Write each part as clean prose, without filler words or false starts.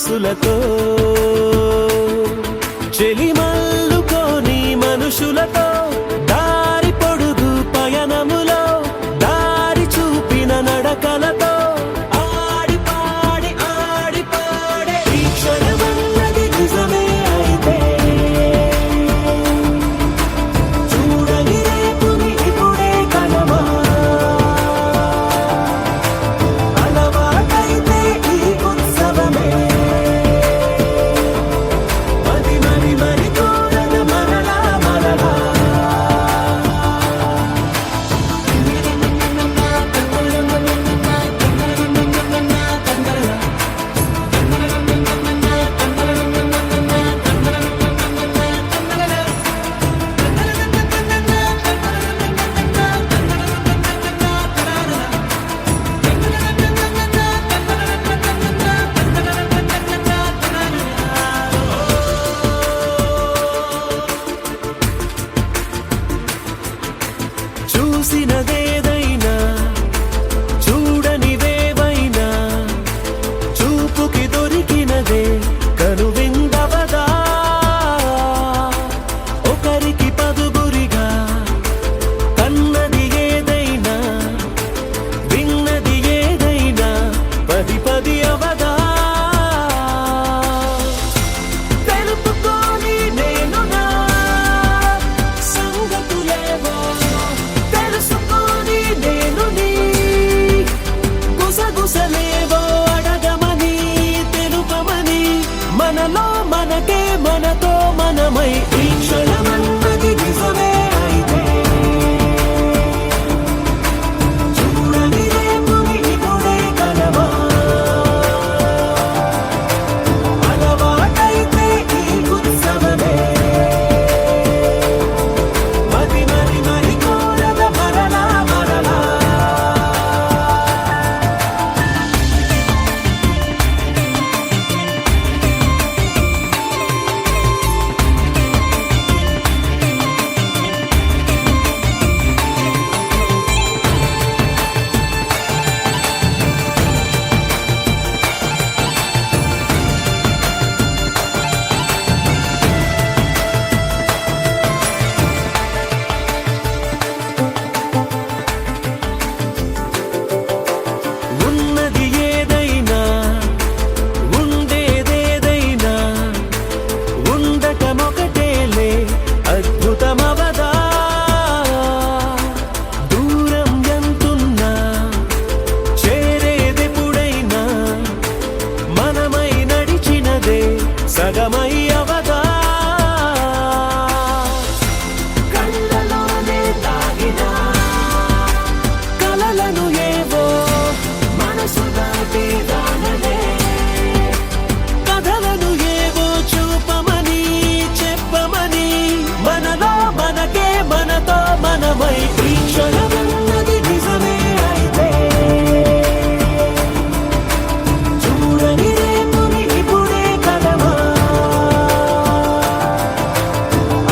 మనసులతో చెలిమల్లుకోని మనుషులతో దారి పొడుగు పయనములో దారి చూపిన నడకలతో ఆడి పాడి ఈ క్షణమన్నది నిజమే అయితే చూడని రేపుని ఇప్పుడే కలమా అలవాటైతే ఈ ఉత్సవమే మరి కోరద మరలా మరలా చూసినదేదైనా చూడనివేవైనా చూపుకి దొరికినదే కనువిందవదా ఒకరికి పదుగురిగా కన్నది ఏదైనా విన్నది ఏదైనా పది పది అవదా తెలుపుకోని నేను నా సంగతులేవో తెలుసుకొని నేను నీ గుసగుసలేవో అడగమని తెలుపమని మనలో మనకే మనతో మనమై ఈ క్షణమన్నది నిజమే అయితే చూడని రేపుని ఇప్పుడే కలవా అలవాటైతే ఈ ఉత్సవమే మరి కోరద మరలా మరలా ఉన్నది ఏదైనా ఉండేదేదైనా ఉండటమొకటేలే అద్భుతమవదా దూరం ఎంతున్నా చేరేదెప్పుడైనా మనమై నడిచినదే సగమై అవదా కళ్ళలోనే తాగిన కలలను ఏవో మనసు దాటి రానలే కథలను ఏవో చూపమని చెప్పమని మనలో మనకే మనతో మనమై ఈ క్షణమన్నది నిజమే అయితే చూడని రేపుని ఇప్పుడే కలవా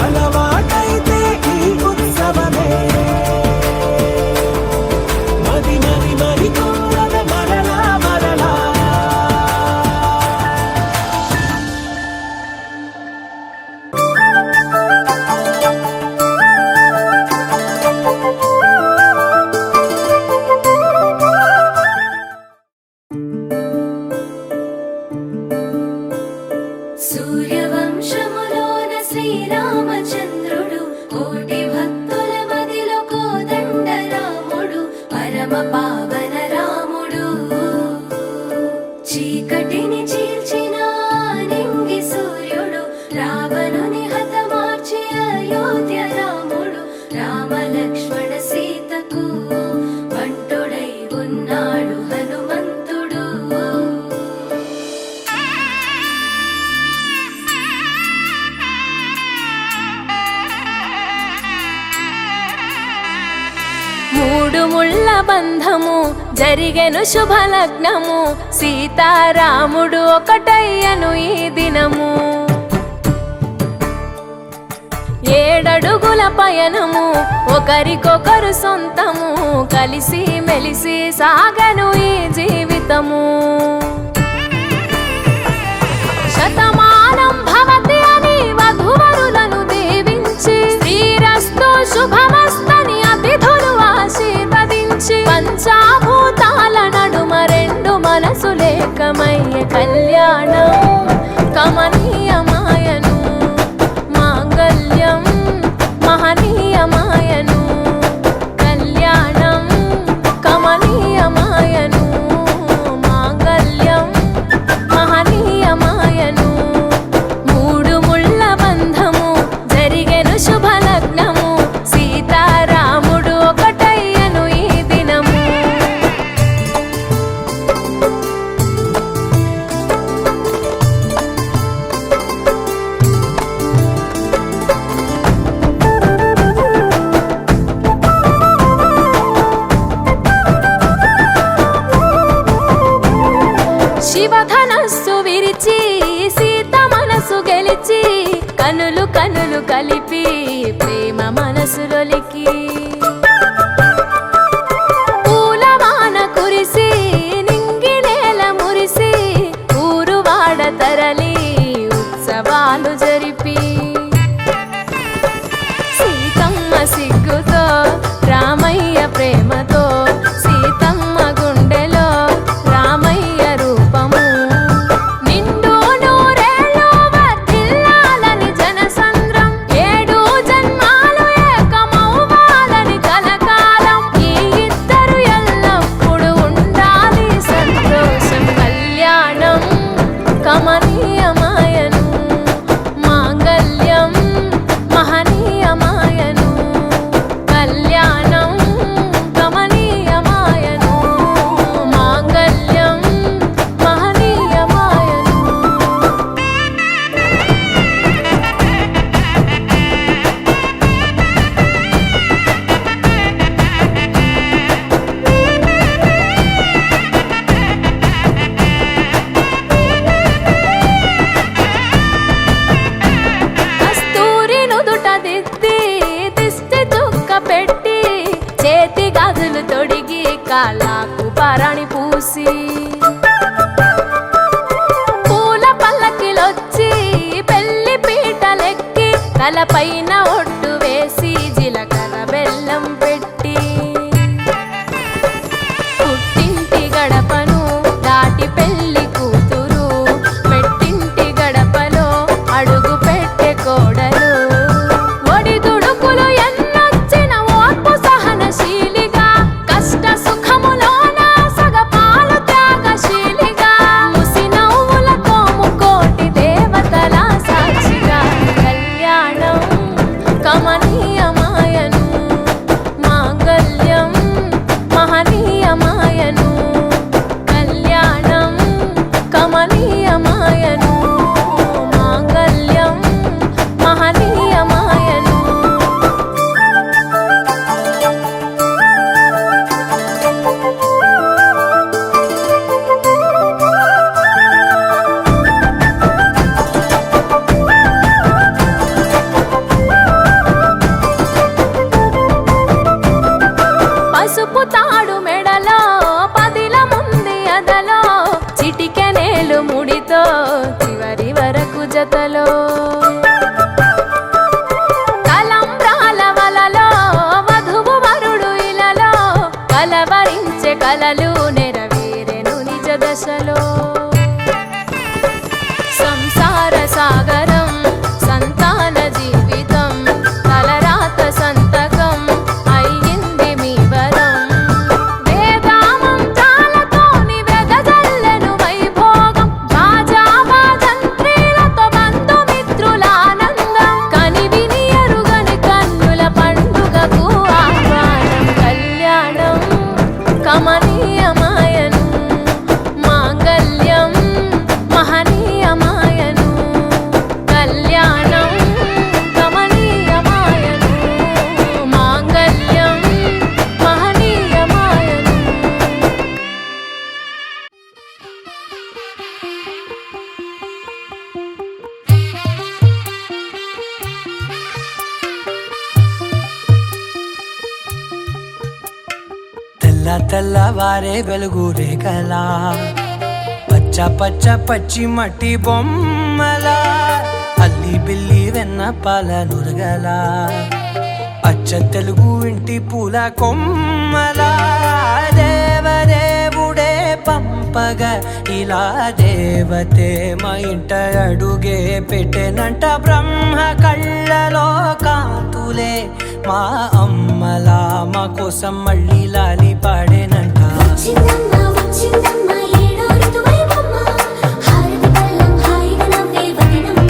అలవాటైతే ఈ ఉత్సవమే మరి కోరద మరలా మరలా సూర్యవంశములోన శ్రీరామచంద్రుడు కోటి భక్తుల మదిలో కోదండ రాముడు పరమ పావన రాముడు చీకటిని చీల్చిన నింగి సూర్యుడు రావణుని హతమార్చి అయోధ్య రాముడు రామ లక్ష్మణ సీతకు బంటుడై ఉన్నాడు హనుమంతుడు మూడు ముళ్ళ బంధము జరిగెను శుభలగ్నము సీతారాముడు ఒకటయ్యను ఈ దినము ఏడడుగుల పయనము ఒకరికొకరు సొంతము కలిసి మెలిసి సాగను ఈ జీవితము కమనీయమాయను కళ్యాణం కమనీయమాయను మాంగళ్యం మహనీయమాయను మూడు ముళ్ళ బంధము జరిగెను శుభలగ్నము సీతారాముడు ఒకటయ్యను ఈ దినము శివధనస్సు విరిచి సీత మనసు గెలిచి కనులు కనులు కలిపి ప్రేమ మనసులొలికి పూలవాన కురిసి నింగి నేల మురిసి ఊరువాడ తరలి ఉత్సవాలు జరిపి సీతమ్మ సిగ్గుతో రామయ్య ప్రేమతో సీతమ్మ గుండెలో రామయ్య రూపము నిండు నూరేళ్ళు వర్ధిల్లాలని జనసంద్రం ఏడు జన్మాలు ఏకమవ్వాలని కలకాలం ఈ ఇద్దరు ఎల్లప్పుడూ ఉండాలి సంతోషం కళ్యాణం కమనీయమాయను మాంగళ్యం మహనీయమాయను కళ్యాణం కమనీయమాయను మాంగళ్యం మహనీయమాయను కస్తూరి నుదుట దిద్ది దిష్టి చుక్క పెట్టి చేతి గాజులు తొడిగి కాళ్ళకు పారాణి పూసి పూల పల్లకిలొచ్చి పెళ్లి పీటలెక్కి తలపైన ఒట్టు వేసి జీలకర్ర బెల్లం పెట్టి పుట్టింటి గడపను దాటి పెళ్లి కూతురు మెట్టింటి గడపలో అడుగు పెట్టే కోడలు ఒడిదుడుకులు ఎన్నొచ్చిన ఓర్పు సహనశీలిగా కష్ట సుఖములోన సగపాలు త్యాగశీలిగా ముసి నవ్వులతో ముకోటి దేవతల సాక్షిగా కళ్యాణం కమనీయమాయను మాంగళ్యం మహనీయమాయను కళ్యాణం కమనీయమాయను మాంగళ్యం మహనీయమాయను పసుపు తాడు మెడలో పదిల ముంది అదలో చిటికెనేలు ముడితో చివరి వరకు జతలో తలంబ్రాల వలలో వధువు వరుడు ఇలలో కలవరించే కలలు నెరవేరెను నిజ దశలో సంసార సాగరం సంతాన జీవితం తలరాత సంతకం అయ్యింది మీ వరం వేదామంతాలతోని వెదజల్లెను వైభోగం భాజావాజంత్రీలతో బంధుమిత్రుల ఆనందం కనివిని ఎరుగని కన్నుల పండుగకు ఆహ్వానం కళ్యాణం కమనీయమాయను మాంగళ్యం మహనీయమాయను కళ్యాణం కమనీయమాయను మాంగళ్యం మహనీయమాయను తెల్ల తెల్లవారే వెలుగు రేఖలా పచ్చ పచ్చ పచ్చి మట్టి బొమ్మలా అల్లి బిల్లి వెన్న పాల నురగలా అచ్చ తెలుగు ఇంటి పూల కొమ్మలా దేవదేవుడే పంప చెప్పగ ఇలా దేవతే మా ఇంట అడుగే పెట్టెనంట బ్రహ్మ కళ్ళలో కాంతులే మా అమ్మలా మా కోసం మళ్ళీ లాలి పాడేనంట వచ్చిందమ్మ వచ్చిందమ్మ ఏడో ఋతువైవమ్మ హారతి పళ్ళం హాయిగా నవ్వే వదినమ్మ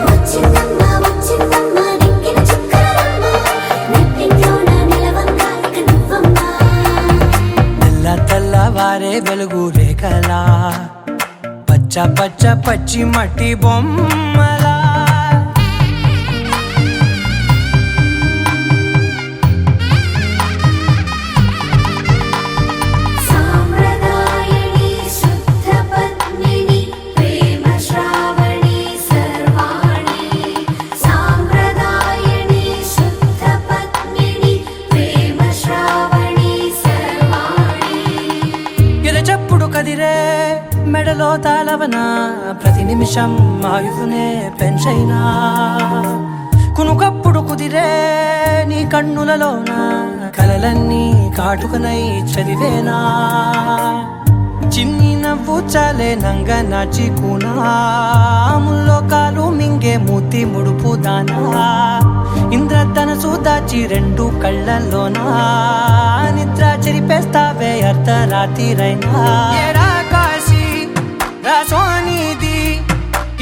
వచ్చిందమ్మ వచ్చిందమ్మ నింగిన చుక్కలమ్మ నెట్టింట్లోన నిలవంగా ఇక నువ్వమ్మ తెల్ల తెల్లవారే వెలుగు రేఖలా పచ్చ పచ్చ పచ్చి మట్టి బొమ్మలా సాంప్రదాయని శుద్ధ పద్మిని ప్రేమ శ్రావణి సర్వాణి సాంప్రదాయని శుద్ధ పద్మిని ప్రేమ శ్రావణి సర్వాణి ఎరచప్పుడు కదిరే మెడలో తాళవన ప్రతి నిమిషం ఆయుధునే పెంచైనా కునుకప్పుడు కుదిరే నీ కన్నులలోన కలలన్నీ కాటుకనై చదివేనా చిన్ని నవ్వు చాలే నంగ నాచి కూనాముల్లో కాలు మింగే మూతి ముడుపు దానా ఇంద్రధనసు దాచి రెండు కళ్ళల్లోనా నిద్ర చెరిపేస్తావే అర్ధరాత్రిరైనా ఏరా కాశీ రా సోనిది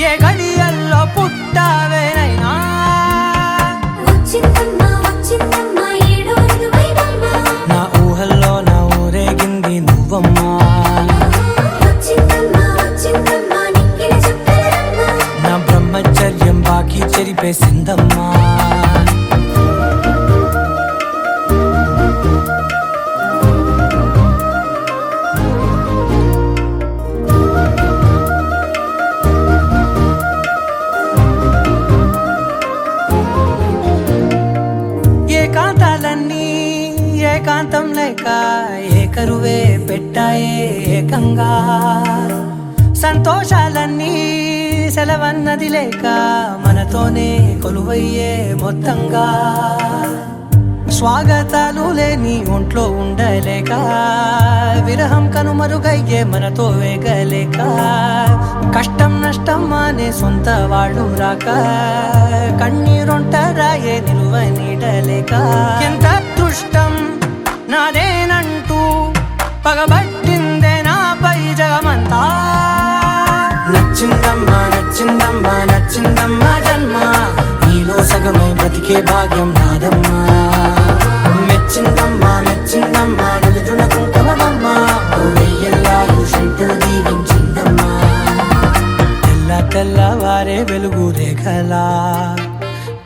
ఏ గడియల్లో పుట్టావేనైనా వచ్చిందమ్మ వచ్చిందమ్మ ఏడో ఋతువైవమ్మ నా ఊహల్లో నా ఊరేగింది నువ్వమ్మా వచ్చిందమ్మ వచ్చిందమ్మ నింగిన చుక్కలమ్మ నా బ్రహ్మచర్యం బాకీ చెరిపేసిందమ్మా ఏకాంతాలన్నీ ఏకాంతం లేక ఏకరువే పెట్టాయే ఏకంగా సంతోషాలన్నీ సెలవన్నది లేక మనతోనే కొలువయ్యే మొత్తంగా స్వాగతాలు లేని ఒంట్లో ఉండలేక విరహం కనుమరుగయ్యే మనతో వేగలేక కష్టం నష్టం అనే సొంత వాళ్ళు రాక కన్నీరొంటరాయే నిలువ నీడలేక ఎంత అదృష్టం నాదేనంటూ పగబట్టిందే నాపై జగమంతా నచ్చిందమ్మా నచ్చిందమ్మా నచ్చిందమ్మా జన్మ నీలో సగమై బ్రతికే భాగ్యం నాదమ్మా మెచ్చిందమ్మా మెచ్చిందమ్మా నిలుతున్న కుంకుమమ్మా వెయ్యల్లాలు శంకరు దీవించిందమ్మా తెల్ల తెల్లవారే వెలుగు రేఖలా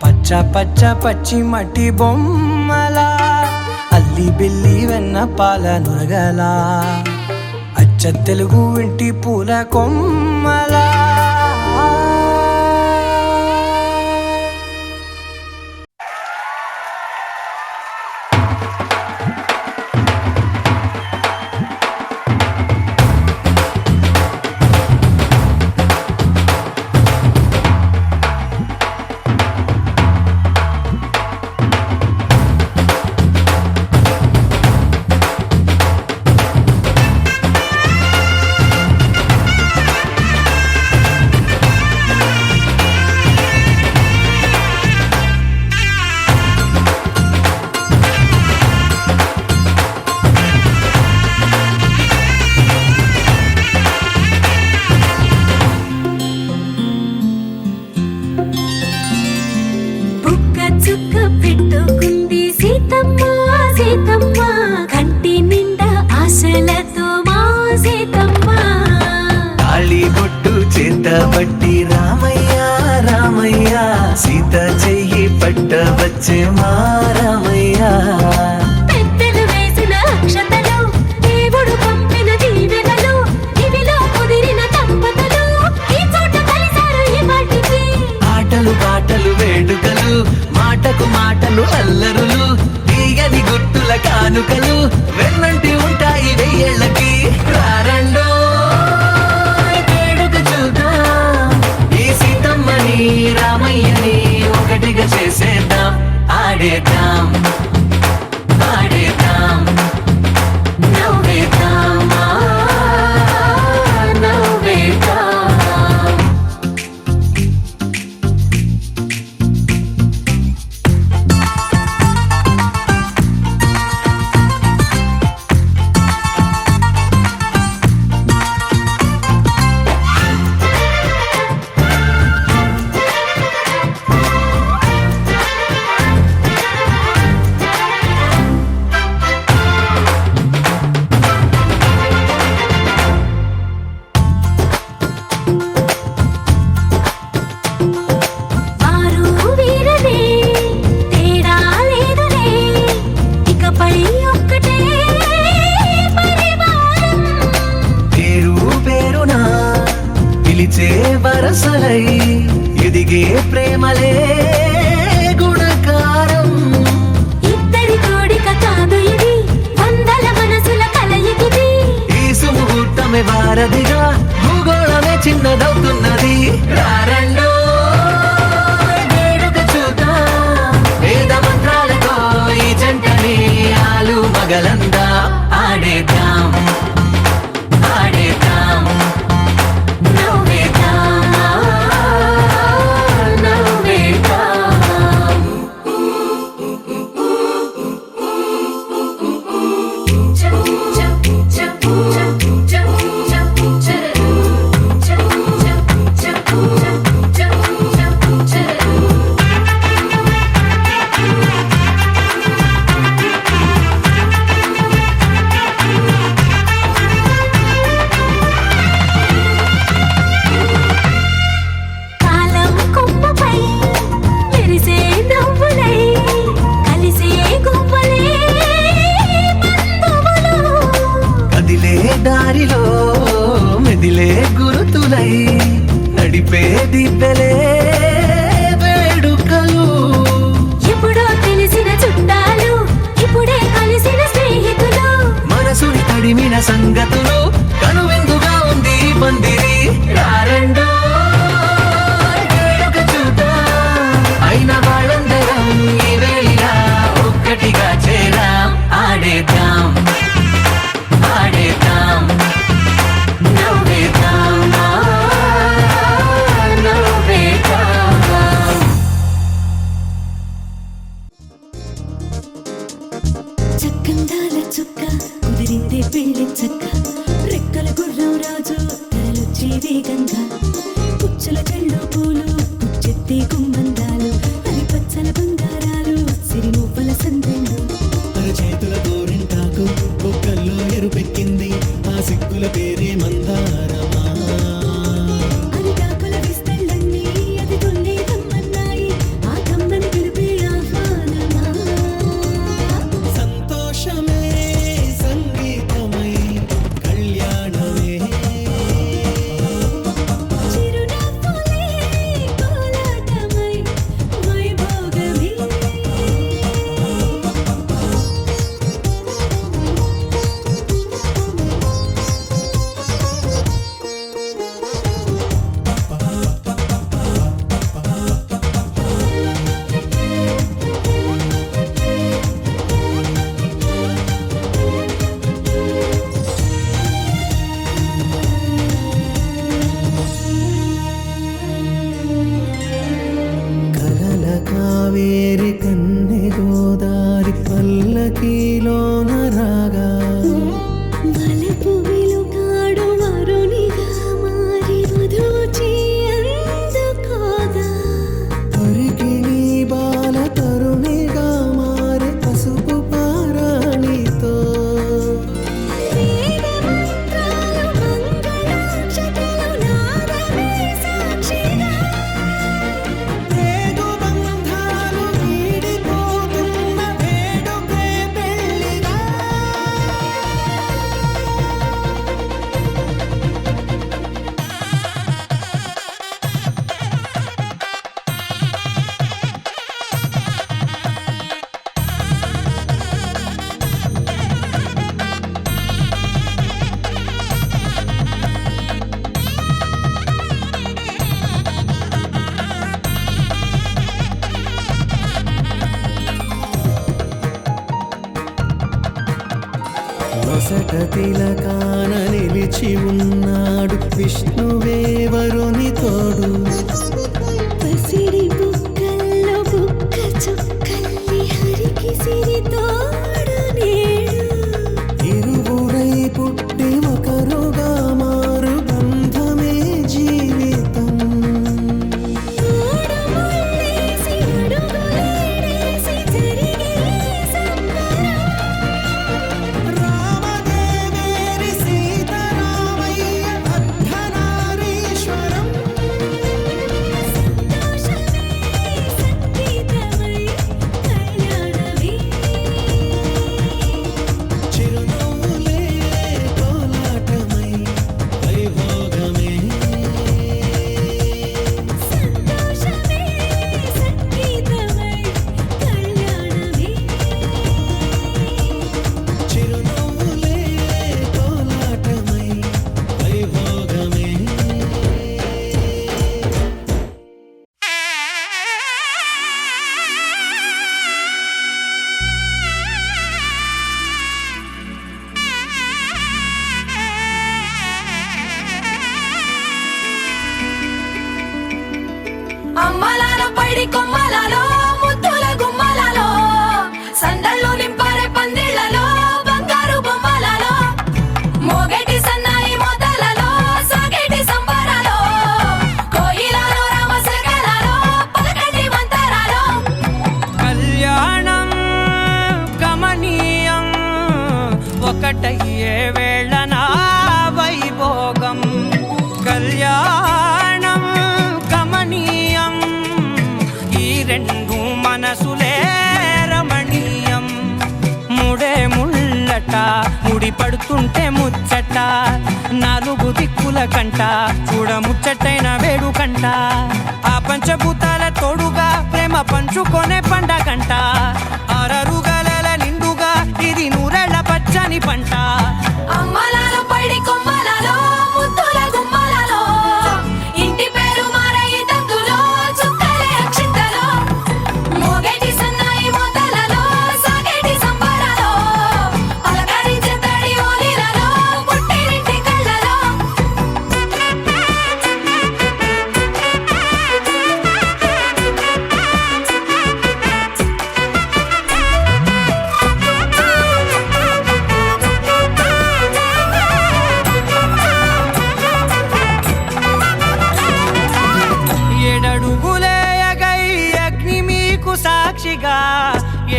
పచ్చ పచ్చ పచ్చి మట్టి బొమ్మలా అల్లి బిల్లి వెన్న పాల నురగలా అచ్చ తెలుగు ఇంటి పూల కొమ్మలా బుక్క చుక్క పెట్టుకుంది సీతమ్మ సీతమ్మ కంటి నిండా ఆశలతో మా సీతమ్మ తాళి బొట్టు చేత పట్టి రామయ్య రామయ్య సీత చెయ్యి పట్ట వచ్చే మా రామయ్య పెద్దలు వేసిన అక్షతలు దేవుడు పంపిన దీవెనలు ఇవిలో కుదిరిన దంపతులు ఈ చోట కలిసారు ఈ వాటికి ఆటలు పాటలు వేడుకలు మాటకు మాటలు అల్లరులు తీయని గుర్తుల కానుకలు వెన్నంటి ఉంటాయి వెయ్యేళ్ళకి రారండో వేడుక చూద్దాం ఈ సీతమ్మని రామయ్యని ఒకటిగా చేసేద్దాం ఆడేద్దాం ఆడేద్దాం నవ్వేద్దామా పగలందా ఆడేద్దాం ఆడేద్దాం నవ్వేద్దాం నవ్వేద్దాం కాలం కొమ్మపై మెరిసే నవ్వులై కలిసే గువ్వలే బంధువులు కదిలే దారిలో మెదిలే గురుతులై నడిపే దిబ్బెలే వేడుకలు ఎప్పుడో తెలిసిన చుట్టాలు ఇప్పుడే కలిసిన స్నేహితులు మనసుని తడిమిన సంగతులు కనువిందుగా ఉంది ఈ పందిరి రారండో వేడుక చూద్దాం అయిన వాళ్ళందరం ఈ వేళ ఒక్కటిగా చేరాం ఆడేద్దాం ఆడేద్దాం నవ్వేద్దాం నవ్వేద్దాం చక్కందాల చుక్క కుదిరిందే పెళ్లి చక్క రెక్కల గుర్రం రాజు తరలొచ్చే వేగంగా పుచ్చల చెళ్ళు పూలు పుచ్చెత్తే గుమ్మందాలు అది పచ్చల బంగారాలు సిరిమూపల సందెళ్ళు చేతుల గోరింటాకు బొక్కల్లో ఎరుపెక్కింది ఆ సిగ్గుల పేరే మందారమా అరిటాకుల విస్తళ్ళన్నీ అది తొల్లే కమ్మన్నాయి ఆ కమ్మని పిలిపే ఆహ్వానమా సంతోషమే సంగీతమై కళ్యాణమే చిరునవ్వులే కోలాటమై వైభోగమే కలల కావేరి కన్నె గోదారి పల్లకీలోన రాగా వలపు వెలుగాడు వరునిగా మారి వధూచి అందుకోగా పరికిణి బాల తరుణిగా మారి పసుపు పారాణితో వేద మంత్రాలు మంగళాక్షతలు నాదమే సాక్షిగా రేగు బంధాలు వీడిపోతున్న వేడుకే పెళ్లిగా నొసట తిలకాన నిలిచి ఉన్నాడు విష్ణువే వరుని తోడు పసిడి బుక్కల్లో బుక్క చుక్కల్లి హరికి సిరి తోడు నేడు ఇరువురై పుట్టి ఒకరుగా మారు బంధమే జీవితం తోడు ముళ్ళేసి అడుగులేసి జరిగే సంబరం రామదేవేరి సీతారామయ్య అర్ధనారీశ్వరం పడి కొమ్మలలో ముద్దుల గుమ్మలలో సందళ్ళు నింపారే పందిళ్లలో బంగారు బొమ్మలలో మోగేటి సన్నాయి మోతలలో సాగేటి సంబరాలో కోయిలలో రామశకలలో పలకటి మంతరాలో కళ్యాణం గమనీయం ఒకటయ్యే వేళనా వైభోగం కళ్యాణం గమనీయం ఈ రెండు మనసులే రమణీయం ముడే ముళ్ళట ముడి పడుతుంటే ముచ్చట నాలుగు దిక్కుల కంట చూడ ముచ్చటైన వేడుకంట ఆ పంచభూతాల తోడుగా ప్రేమ పంచుకొనే పండగంట ఆరరుగల నిండుగా ఇది నూరెళ్ళ పచ్చని పంట అమ్మలాలో పడి కొమ్మలలో ముద్దుల గుమ్మలలో ఇంటి పేరు మారయి తందులో చుక్కలే అక్షింతలో మోగేటి సన్నాయి మోతలలో సాగేటి సంబరాలో పలకరించే తడి ఓలిలలో పుట్టినింటి కళ్ళలో ఏడడుగులేయగై అగ్ని మీకు సాక్షిగా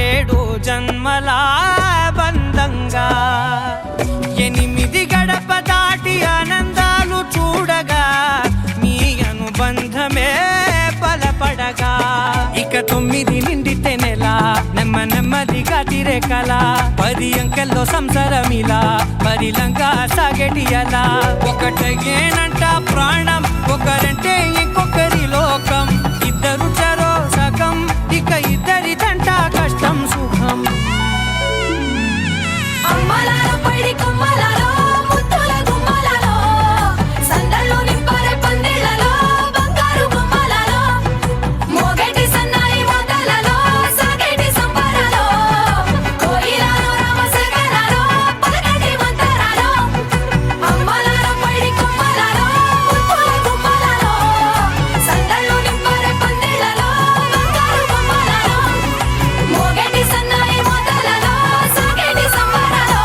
ఏడు జన్మల బంధంగా ఎనిమిది గడప దాటి ఆనందాలు చూడగా మీ అనుబంధమే బలపడగా ఇక 9 నిండితే నెల నెమ్మదిగా తిరే కల 10 అంకెల్లో సంసారమిలా పరిలంగా సాగేటి అలా ఒకటేనంట ప్రాణం ఒకరంటే ఇంకొకరి లోకం ఇద్దరు చరో సగం ఇక ఇద్దరిదంట కష్టం సుఖం అమ్మలాలో పడి కొమ్మలలో ముద్దుల గుమ్మలలో సందళ్ళు నింపారే పందిళ్లలో బంగారు బొమ్మలలో మోగేటి సన్నాయి మోతలలో సాగేటి సంబరాలో కోయిలలో రామశకలలో పలకటి మంతరాలో అమ్మలాలో పడి కొమ్మలలో ముద్దుల గుమ్మలలో సందళ్ళు నింపారే పందిళ్లలో బంగారు బొమ్మలలో మోగేటి సన్నాయి మోతలలో సాగేటి సంబరాలో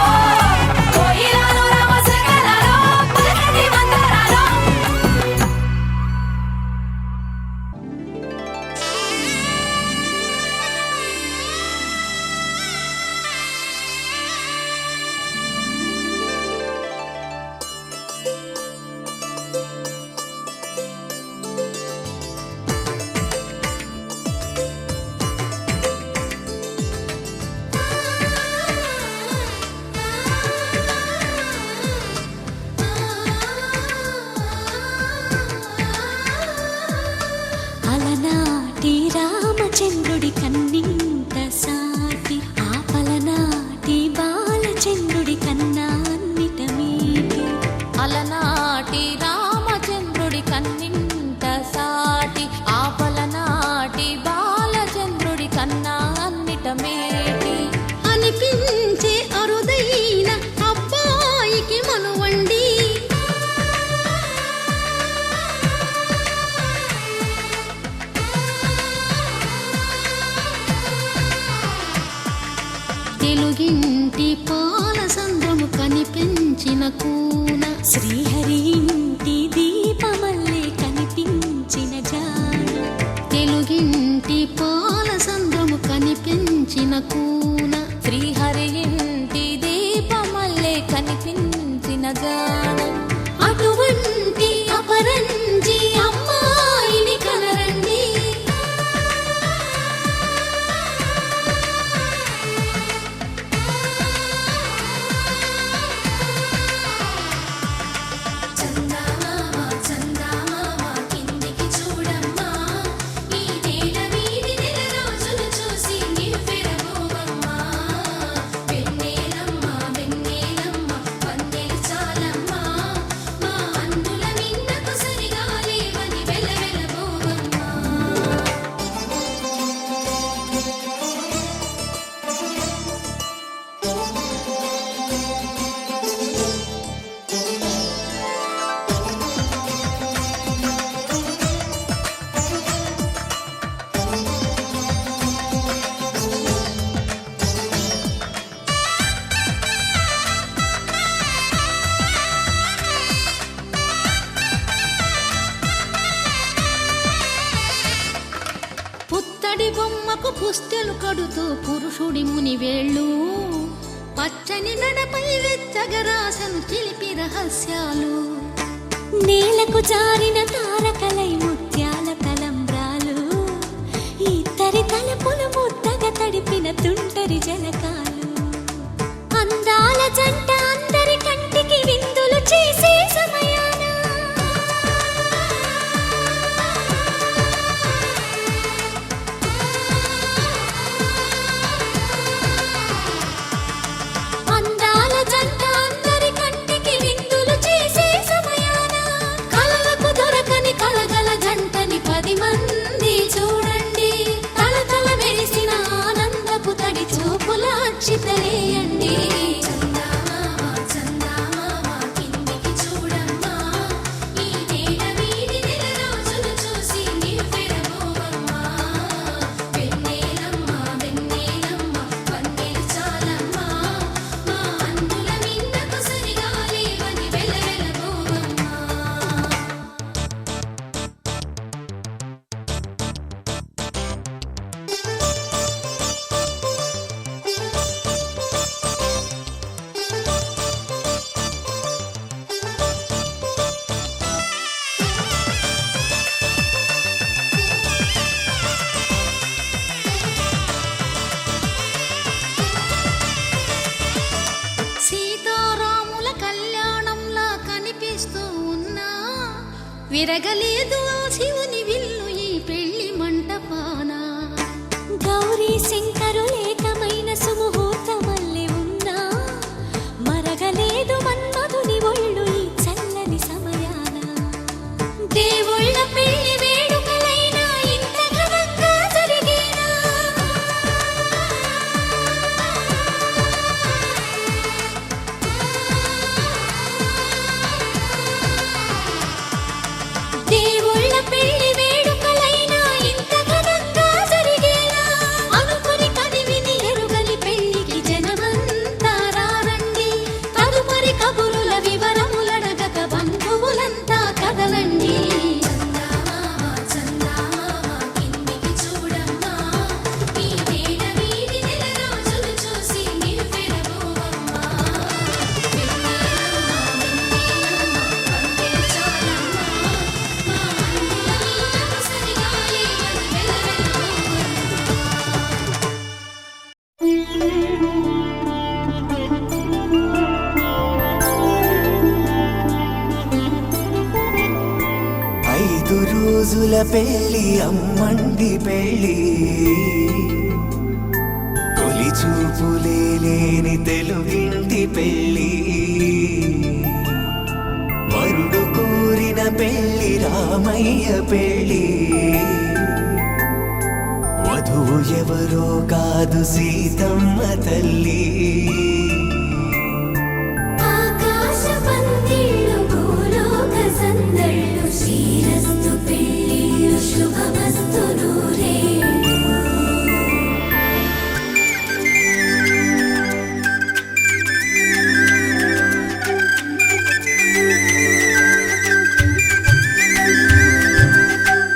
కోయిలలో రామశకలలో పలకటి మంతరాలో అలనాటి రామచంద్రుడి కన్నింత సాటి ఆపలనాటి బాలచంద్రుడి కన్నా అన్నిట మీటి అలనాటి రామచంద్రుడి కన్నింట సాటి ఆపలనాటి బాలచంద్రుడి కన్నా అన్నిట మేటి అనిపించే అరుదైన అబ్బాయికి మనువండి తెలుగింటి పాల సంద్రము కనిపించిన కూన శ్రీహరి ఇంటి దీపమల్లే కనిపించిన జాన తెలుగింటి పాల సంద్రము కనిపించిన కూన శ్రీహరి ఇంటి దీపమల్లే కనిపించిన గానం అటువంటి అపరంజి అమ్మాయిని కనరండి చందమామ చందమామ కిందికి చూడమ్మా ఈ నేల వీధి నెల రోజులు చూసి నివ్వెరబోవమ్మా వెన్నెలమ్మ వెన్నెలమ్మ వందెలు చాలమ్మ పుస్తెలు కడుతూ పురుషుడి ముని వేళ్ళు పచ్చని నడపై వెచ్చగరాసను చిలిపి రహస్యాలు నేలకు జారిన తారకలై ముత్యాల తలంబ్రాలు ఇద్దరి తలపులు ముద్దగా తడిపిన తుంటరి జలకాలు అందాల జంట అందరి కంటికి విందులు చేసే సమయాన అందాల జంట అందరి కంటికి విందులు చేసే సమయాన కలలకు దొరకని కలగల జంటని 10 మంది చూడండి తలతల మెరిసిన ఆనందపు తడి చూపుల అక్షితలేయండి సీతారాముల కళ్యాణంలా కనిపిస్తూ ఉన్నా విరగలేదు ఆ శివుని విల్లు ఈ పెళ్లి మంటపాన గౌరీ శంకరులేకమైన సుముహూర్తమల్లె ఉన్నా మరగలేదు మన్మధుని ఒళ్ళు ఈ చల్లని సమయాన దేవుళ్ళ పెళ్లి వేడుకలైనా ఇంత ఘనంగా జరిగేనా దేవుళ్ళ పెళ్లి వేడుకలైనా ఇంత ఘనంగా జరిగేనా అనుకుని కదివిని ఎరుగని పెళ్లికి జనమంతా రారండి తదుపరి కబురుల వివరములడగక బంధువులంతా కదలండి కిందికి చూడమ్మా ఈ వేళ వీడి నెల రోజులు చూసి నీవు పెరగోవమ్మా ఐదు రోజుల పెళ్లి అమ్మండి పెళ్లి తొలి చూపులే లేని తెలుగింటి పెళ్లి వరుడు కోరిన పెళ్లి రామయ్య పెళ్లి వధువు ఎవరో కాదు సీతమ్మ తల్లి ఆకాశ పందిళ్ళు భూలోక సందళ్ళు శ్రీరస్తు పెళ్ళిళ్ళు శుభమస్తు నూరేళ్ళు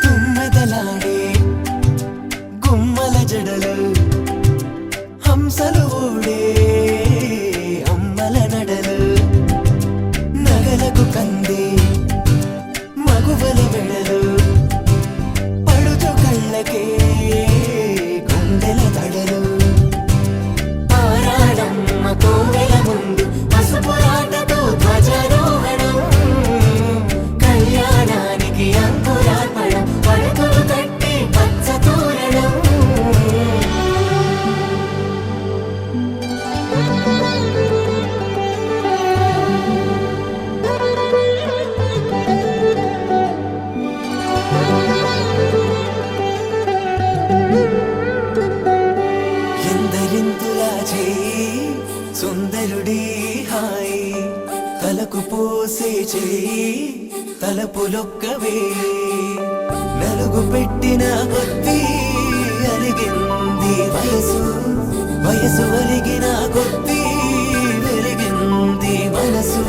తుమ్మెదలాడే గుమ్మల జడలు హంసలు ఓడే అమ్మల నడలు నగలకు కందే మగువల వెడలు పడుచు కళ్ళకే గుండెల దడలు ఆరాడమ్మ కోవెల ముందు పసుపురాటతో ధ్వజారోహణం కళ్యాణానికి అంకురార్పణం పడకలు కట్టి పచ్చ తోరణం ఎందరింతులా చేయి సుందరుడి హాయి తలకు పోసే చేయి తలపులొక్కవే నలుగు పెట్టిన కొద్దీ అలిగింది వయసు వయసు అలిగిన కొద్దీ వెలిగింది మనసు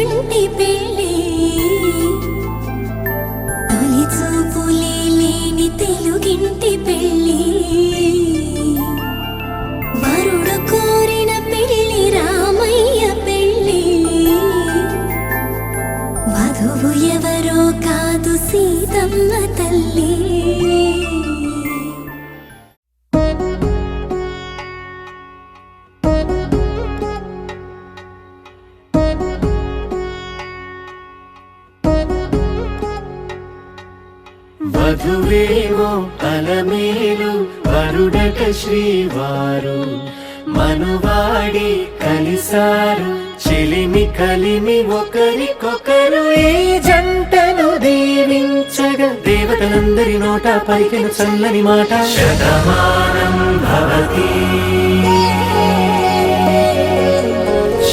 వంటి పెళ్ళి తొలి చూపులే లేని తెలుగింటి పెళ్ళి వరుడు కోరిన పెళ్ళి రామయ్య పెళ్ళి వధువు ఎవరో కాదు సీతమ్మ తల్లి వధువేవో అలమేలు వరుడట శ్రీవారు మనువాడి కలిసారు చెలిమి కలిమి ఒకరికొకరు ఈ జంటను దీవించగా దేవతలందరి నోట పలికిన చల్లని మాట శతమానం భవతి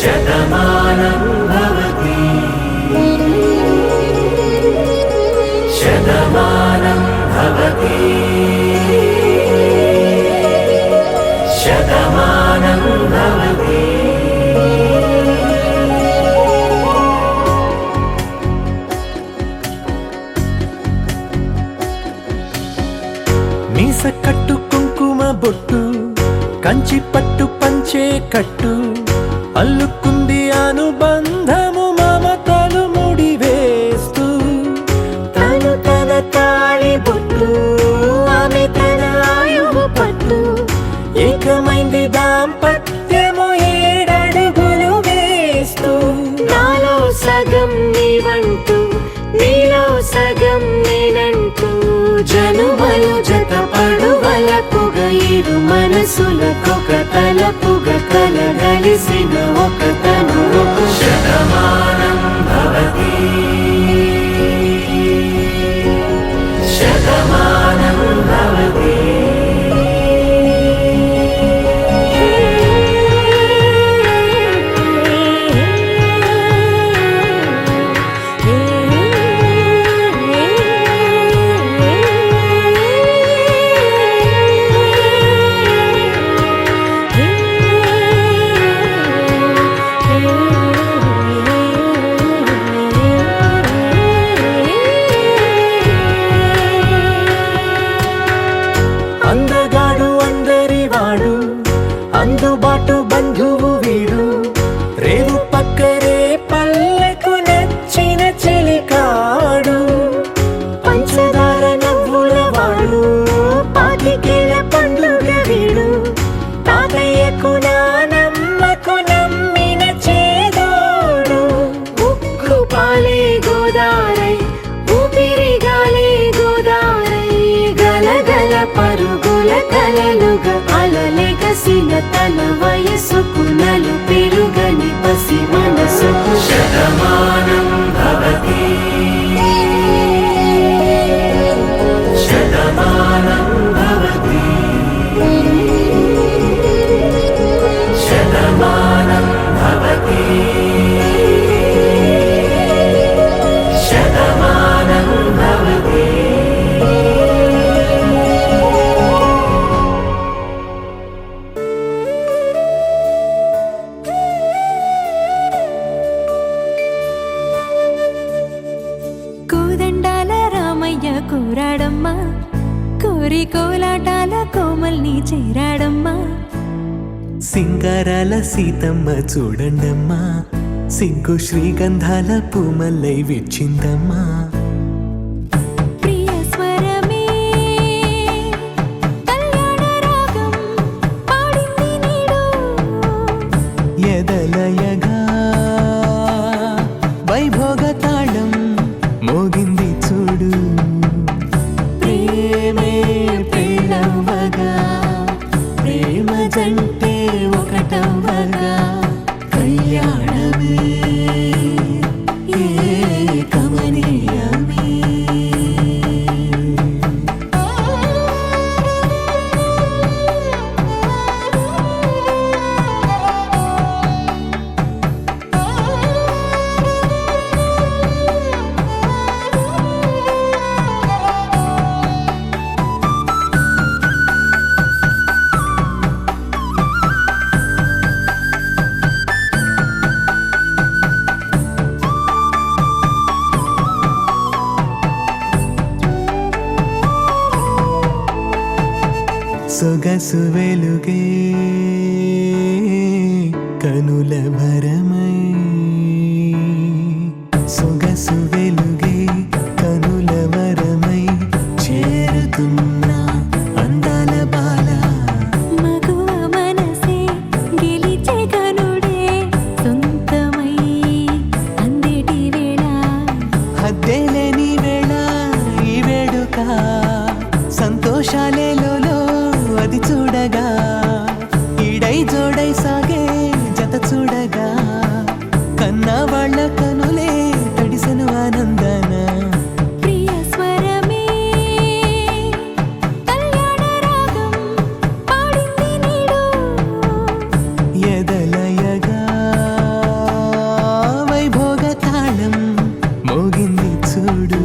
శతమానం భవతి శతమానం భవతి శతమానం భవతి మీస కట్టు కుంకుమ బొట్టు కంచి పట్టు పంచే కట్టు అల్లుకుంది అనుబంధము మమతలు ముడివేస్తూ తను తన తాళి బొట్టు ఆమె తన ఆయువు పట్టు ఏకమైంది దాంపత్యము 7 అడుగులు వేస్తూ నాలో సగం నీవంటూ నీలో సగం నేనంటూ జనుమలు జతపడువలపుగ ఇరు మనసులకొక తలపుగ కలగలిసిన ఒక తను శతమానం భవతి శతమానం భవతి అందగాడు అందరివాడు అందుబాటు బంధువు వీడు రేవు పక్కరే పల్లెకు నచ్చిన చెలికాడు పంచదార నవ్వుల వాడు పాతికేల పండుగ వీడు తాతయ్యకు నానమ్మకు నమ్మిన చేదోడు ఉక్కు పాలే గోదారై ఊపిరిగాలే గోదారై గలగల పరుగుల కలలుగా అలలెగసిన తన వయసుకు నలు పెరుగని పసి మనసుకు శతమానం భవతి శతమానం భవతి శతమానం భవతి శతమానం భవతి కోదండాల రామయ్య కోరాడమ్మా కోరి కోలాటాల కోమల్ని చేరాడమ్మా సింగారాల సీతమ్మ చూడండమ్మా సిగ్గు శ్రీగంధాల పూమల్లై విచ్చిందమ్మా ప్రియ స్వరమే కళ్యాణ రాగం పాడింది నీడు ఎదలయగా వైభోగ తాళం మోగింది చూడు ప్రేమే పెళ్ళవ్వగా ప్రేమ జంటే ఒకటవ్వగా కళ్యాణమే కమనీయమే సొగసు వెలుగే కనుల భరమై సొగసు వెలుగే కనుల వరమై చేరుతున్నా అందాల బాల మగువ మనసే గెలిచే కనుడే సొంతమై అందేటి వేళ హద్దేలేని వేళ ఈ వేడుక సంతోషాలేలో అది చూడగా ఈడై జోడై సాగే జత చూడగా కన్నా వాళ్ళ కనులే తడిసెను ఆనందన ప్రియ స్వరమే కళ్యాణ రాగం పాడింది నీడు ఎదలయగా వైభోగ తాళం మోగింది చూడు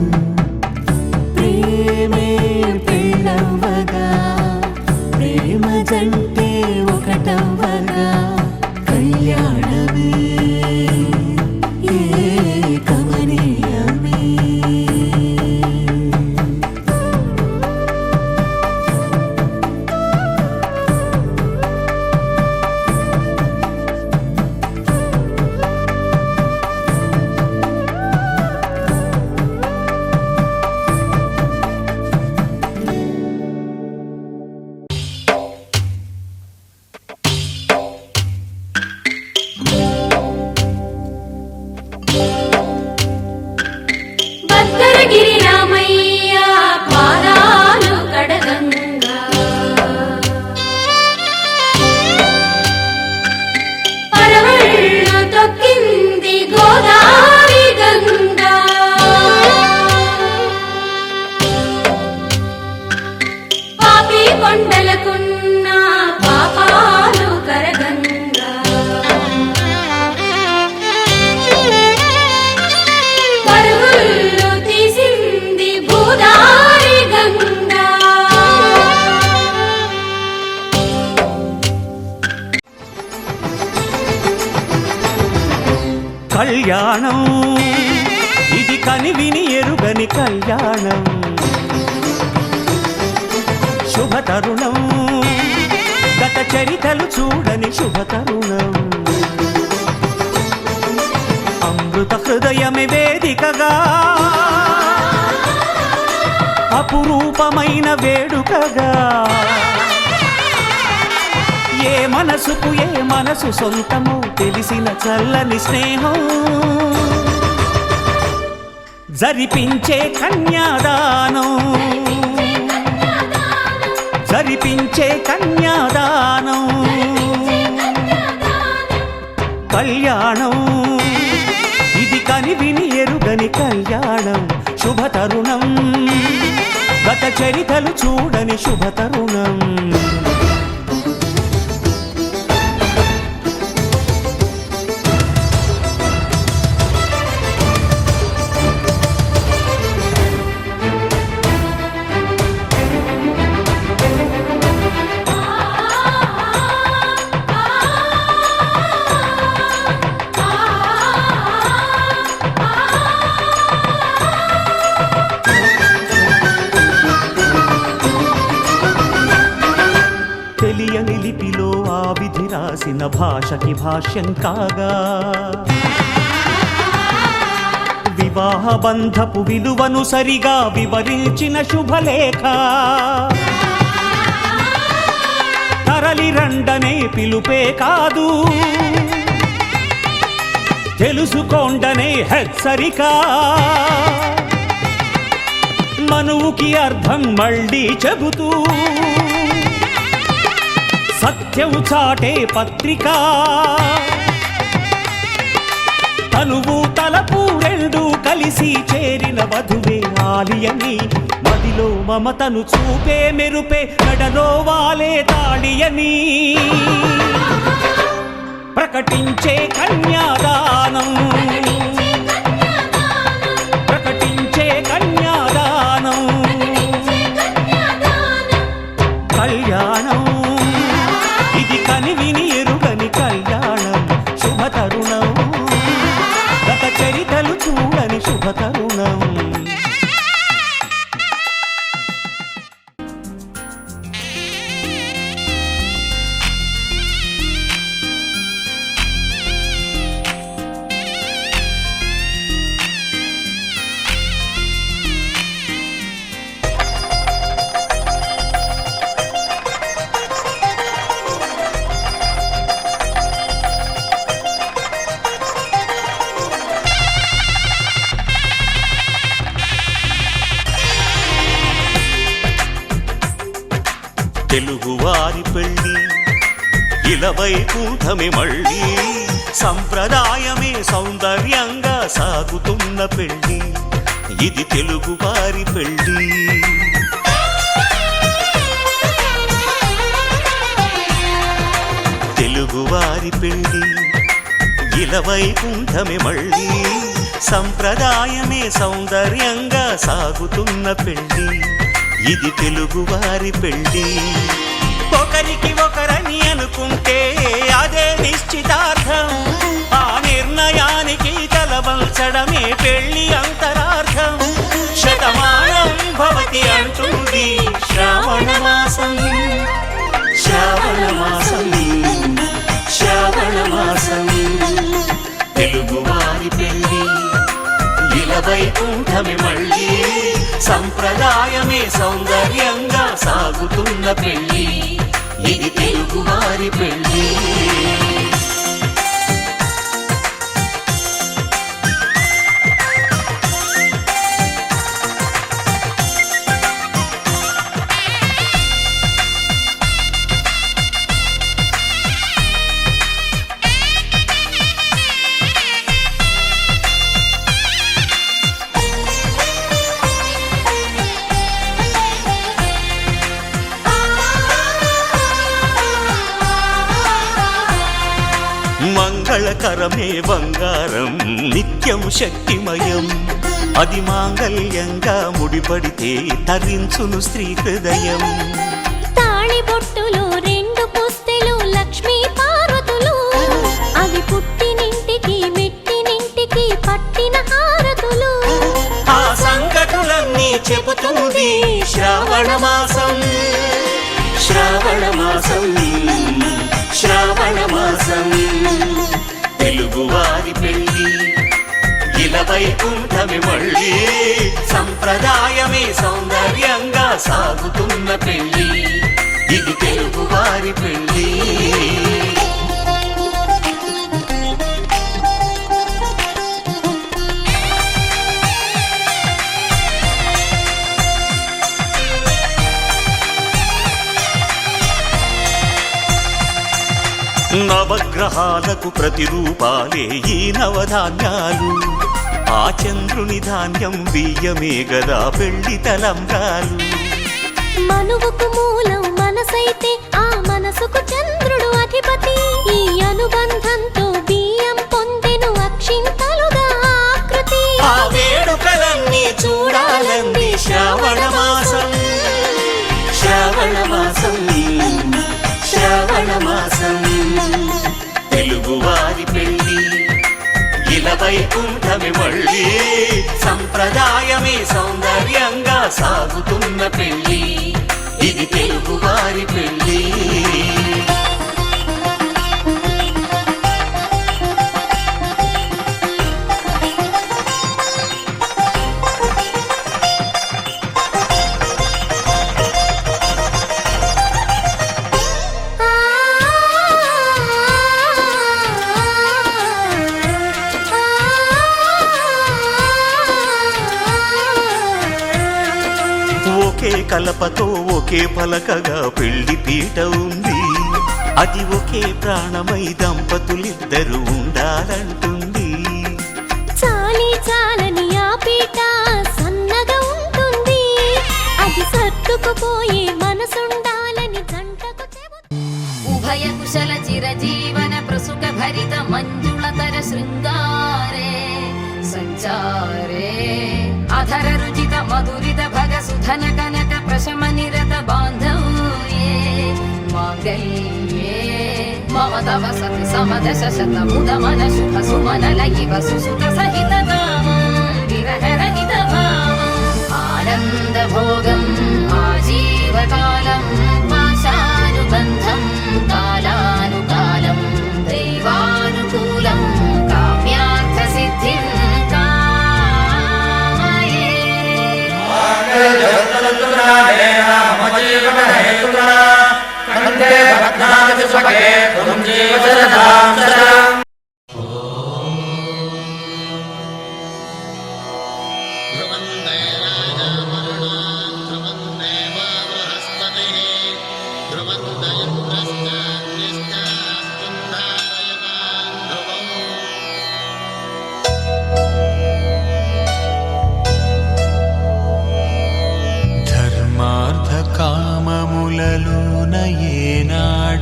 ప్రేమే పెళ్ళవగా ప్రేమ జంటే ఒకటవగా కళ్యాణమే కమనీయమే భద్రగిరి రామయ్య పాదాలు కడగంగా పరవళ్ళు తొక్కింది గోదావరి గంగా పాపి కొండలకున్న పాపాలు కరగంగా పరుగులు తీసింది భూదారి గంగా కళ్యాణం ఇది కనివిని ఎరుగని కళ్యాణం శుభతరుణం గత చరితలు చూడని శుభతరుణం అమృత హృదయమే వేదికగా అపురూపమైన వేడుకగా ఏ మనసుకు ఏ మనసు సొంతమో తెలిసిన చల్లని స్నేహం జరిపించే కన్యాదానం జరిపించే కన్యాదానం కళ్యాణం ఇది కనివిని ఎరుగని కళ్యాణం శుభతరుణం గత చరితలు చూడని శుభతరుణం తెలియని లిపిలో ఆ విధి రాసిన భాషకి భాష్యం కాగా వివాహ బంధపు విలువను సరిగా వివరించిన శుభలేఖ తరలి రండనే పిలుపే కాదు తెలుసుకోండనే హెచ్చరిక మనువుకి అర్థం మళ్ళీ చెబుతూ సత్యం చాటే పత్రిక తనువు తలపు రెండు కలిసి చేరిన వధువే ఆలియని మదిలో మమతను చూపే మెరుపే నడలో వాలే తాళియని ప్రకటించే కన్యాదానం ప్రకటించే కన్యాదానం కళ్యాణం ఇది కనివిని ఎరుగని కళ్యాణం శుభతరుణం గత చరితలు చూడని శుభతరుణం తెలుగువారి పెళ్ళి ఇలవైకుంఠమే మళ్ళీ సంప్రదాయమే సౌందర్యంగా సాగుతున్న పెళ్ళి ఇది తెలుగువారి పెళ్ళి తెలుగువారి పెళ్ళి ఇలవైకుంఠమే మళ్ళీ సంప్రదాయమే సౌందర్యంగా సాగుతున్న పెళ్ళి ఇది తెలుగువారి పెళ్ళి ఒకరికి ఒకరని అనుకుంటే అదే నిశ్చితార్థం ఆ నిర్ణయానికి తలవంచడమే పెళ్ళి అంతరార్థం శతమానం భవతి అంటుంది శ్రావణ మాసం శ్రావణ మాసం శ్రావణ మాసం తెలుగువారి పెళ్ళి ఇలవైకుంఠమే మళ్ళీ సంప్రదాయమే సౌందర్యంగా సాగుతున్న పెళ్ళి ఇది తెలుగువారి పెళ్ళి మంగళకరమే బంగారం నిత్యం శక్తిమయం అది మాంగళ్యంగా ముడిపడితే తరించును స్త్రీ హృదయం తాళి బొట్టులో రెండు పుస్తెలు లక్ష్మీ పార్వతులు అవి పుట్టినింటికి మెట్టినింటికి పట్టిన హారతులు ఆ సంగతులన్నీ చెబుతుంది శ్రావణ మాసం శ్రావణ మాసం శ్రావణ మాసం తెలుగువారి పెళ్ళి ఇలవైకుంఠమే మళ్ళీ సంప్రదాయమే సౌందర్యంగా సాగుతున్న పెళ్ళి ఇది తెలుగువారి పెళ్ళి నవగ్రహాలకు ప్రతిరూపాలే ఈ నవధాన్యాలు ఆ చంద్రుని ధాన్యం బియ్యమే గదా పెళ్లి తలంబ్రాలు మనువుకు మూలం మనసైతే ఆ మనసుకు చంద్రుడు అధిపతి ఈ అనుబంధంతో బియ్యం పొందెను అక్షింతలుగా ఆకృతి ఆ వేడుకలన్నీ చూడాలంది శ్రావణ మాసం శ్రావణ మాసం శ్రావణ మాసం తెలుగువారి పెళ్ళి ఇలవైకుంఠమే మళ్ళీ సంప్రదాయమే సౌందర్యంగా సాగుతున్న పెళ్ళి ఇది తెలుగువారి పెళ్ళి ఒకే కలపతో ఒకే పలకగా పెళ్లి పీట ఉంది అది ఒకే ప్రాణమై దంపతులిద్దరూ ఉండాలంటుంది చాలి చాలని ఆ పీట సన్నగా ఉంటుంది అది సర్దుకుపోయే మనసుండాలని జంటకు ఉభయ కుశల చిరజీవన ప్రసుక భరిత మంజుళతర శృంగారే సంచారే అధర రుచిత మధురిత భగ సుధన కనక ప్రశమ నిరత బాంధవ్యే మాంగళ్యే మమ తవ సతి సమదశ శత ముదమన శుభ సుమనల ఇవ సుసుత సహిత కామం విరహ రహిత భావం ఆనంద భోగం ఆజీవకాలం పాశానుబంధం కాలానుకాలం దైవానుకూలం కామ్యార్థ సిద్ధిం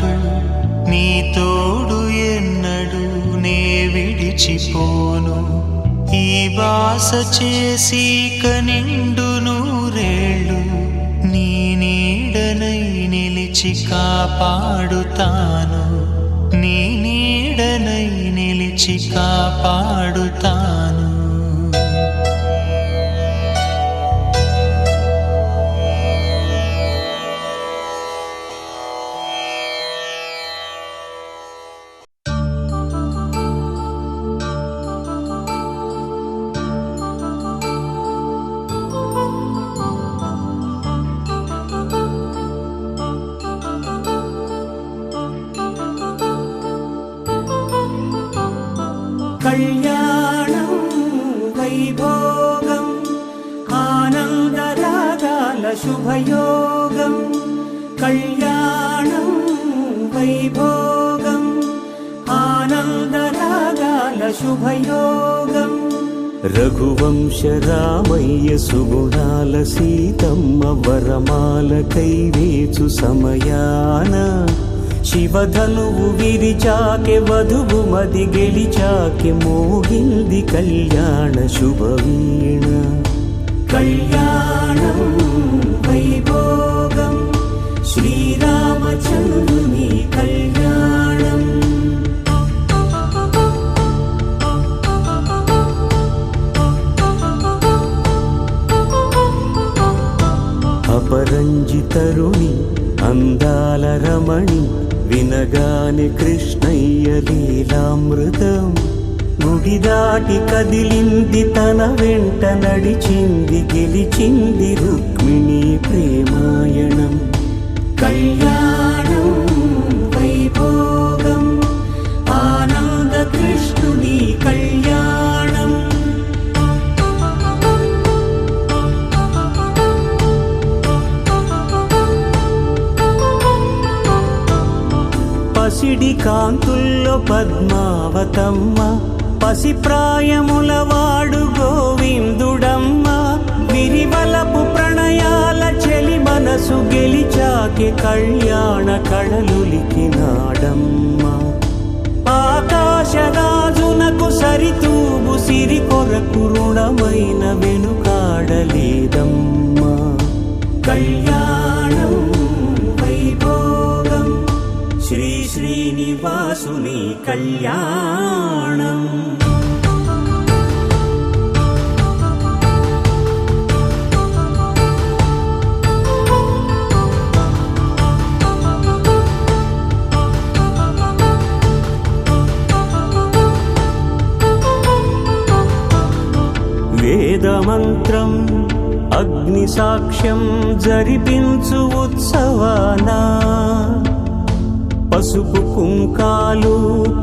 ఎన్నడు నీ తోడు ఎన్నడు నే విడిచిపోను ఈ బాస చేసి కనిండు నూరేళ్ళు నీ నీడనై నిలిచి కాపాడుతాను నీ నీడనై నిలిచి కాపాడుతాను కళ్యాణం వైభోగం ఆనందరాగాల శుభయోగం కళ్యాణం వైభోగం ఆనందరాగాల శుభయోగం రఘువంశ రామయ్య సుగుణాల సీతమ్మ వరమాల కైవేచు సమయాన శివధనువు విరిచాకె వధువు మది గెలిచాకె మోగింది కళ్యాణ శుభవీణ కళ్యాణం వైభోగం శ్రీరామచంద్రుని కళ్యాణం అపరంజి తరుణి అందాల రమణి వినగానే కృష్ణయ్య లీలామృతం గుడి దాటి కదిలింది తన వెంట నడిచింది గెలిచింది రుక్మిణి ప్రేమాయణం కళ్యాణం వైభోగం ఆనంద కృష్ణుని కళ్యాణం పసిడి కాంతుల్లో పద్మావతమ్మ పసిప్రాయముల వాడు గోవిందుడమ్మ విరివలపు ప్రణయాల చెలి మనసు గెలిచాకె కళ్యాణ కళలులికినాడమ్మ ఆకాశరాజునకు సరితూబు సిరి కొరకు రుణమైన వెనుకాడలేదమ్మా కళ్యాణం వైభోగం శ్రీ శ్రీనివాసుని కళ్యాణం వేదమంత్రం అగ్ని సాక్ష్యం జరిపించు ఉత్సవానా పసుపు కుంకాలు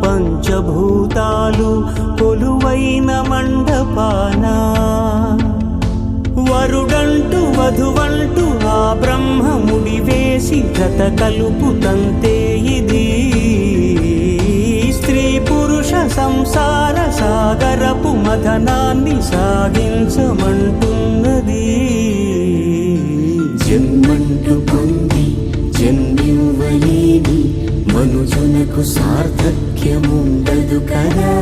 పంచభూతాలు కొలువైన మండపానా వరుడంటూ వధువంటూ ఆ బ్రహ్మముడి వేసి జత కలుపుతంతే ఇది స్త్రీ పురుష సంసార సాగరపు మథనాన్ని సాగించమంటున్నది జన్మంటూ పొంది జన్మివ్వలేని మనుజునకు సార్థక్యముండదు కదా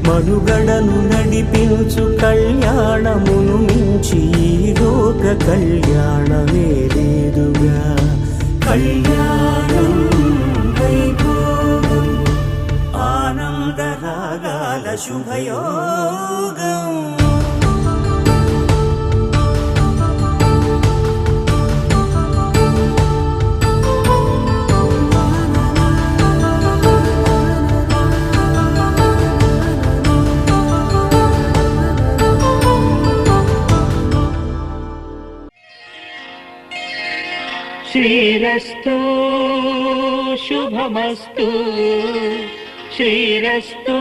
మనుగడను నడిపించు కళ్యాణమును మించి ఈ లోక కళ్యాణమే లేదుగా కళ్యాణం వైభోగం ఆనందరాగాల శుభయోగం శ్రీరస్తు శుభమస్తు శ్రీరస్తు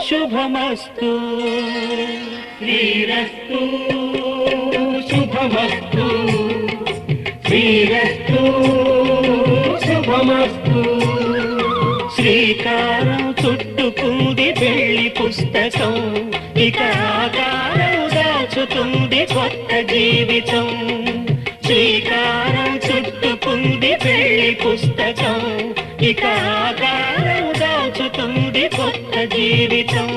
శుభమస్తు శ్రీరస్తు శుభమస్తు శ్రీరస్తు శుభమస్తు శ్రీకారం చుట్టుకుంది పెళ్లి పుస్తకం ఇక ఆకారం దాచుతుంది కొత్త జీవితం శ్రీకారం చుట్టుకుంది పెళ్లి పుస్తకం ఇక ఆకారం దాచుతుంది కొత్త జీవితం.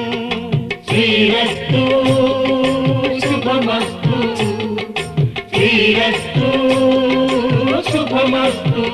శ్రీరస్తు శుభమస్తు, శ్రీరస్తు శుభమస్తు.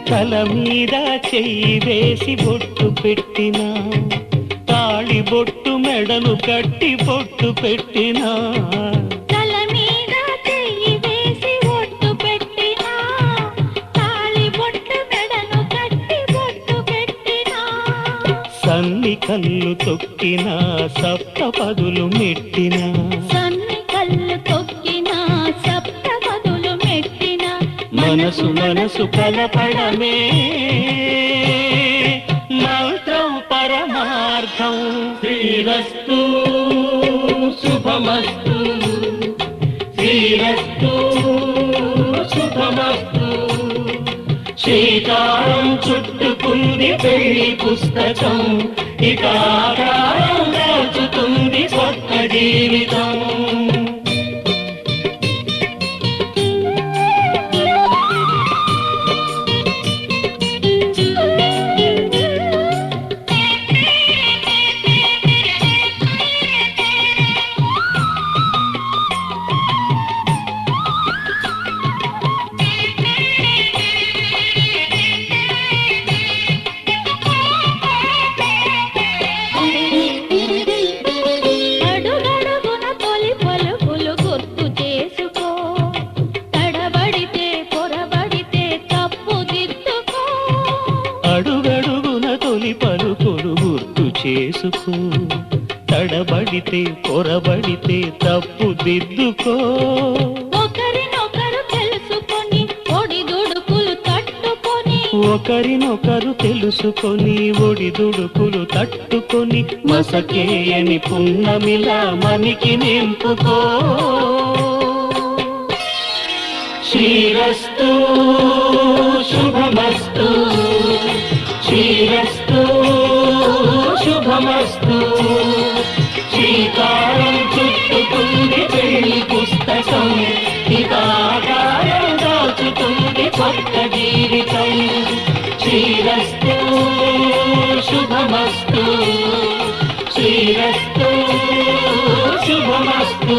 తల మీద చెయ్యి వేసి బొట్టు పెట్టినా, తాళి బొట్టు మెడలు కట్టి బొట్టు పెట్టినా, తల మీద చెయ్యి వేసి బొట్టు పెట్టినా, తాళి బొట్టు మెడను కట్టి బొట్టు పెట్టినా, సన్ని కళ్ళు తొక్కినా సప్త పదులు మెట్టినా, సన్ని కళ్ళు తొక్కినా సప్త పదులు మెట్టినా, మనసు మనసు కలపడమే మంత్రం పరమార్థం. శ్రీరస్తు శుభమస్తు, శ్రీరస్తు శుభమస్తు. శ్రీకారం చుట్టుకుంది పెళ్లి పుస్తకం, ఇక ఆకారం దాచుతుంది కొత్త జీవితం. అడుగడుగున తొలి పలుకులు గుర్తు చేసుకో, తడబడితే పొరబడితే తప్పు దిద్దుకో. అడుగడుగున తొలి పలుకులు గుర్తు చేసుకో, తడబడితే పొరబడితే తప్పు దిద్దుకో. ఒకరినొకరు తెలుసుకొని ఒడిదుడుకులు తట్టుకొని, ఒకరినొకరు తెలుసుకొని ఒడిదుడుకులు తట్టుకొని, మసకేయని పున్నమిలా మనికి నింపుకో. శ్రీరస్తు శుభమస్తు, శ్రీరస్తు శుభమస్తు. శ్రీకారం చుట్టుకుంది పెళ్లి పుస్తకం, ఇక ఆకారం దాచుతుంది కొత్త జీవితం. శ్రీరస్తు శుభమస్తు, శ్రీరస్తు శుభమస్తు.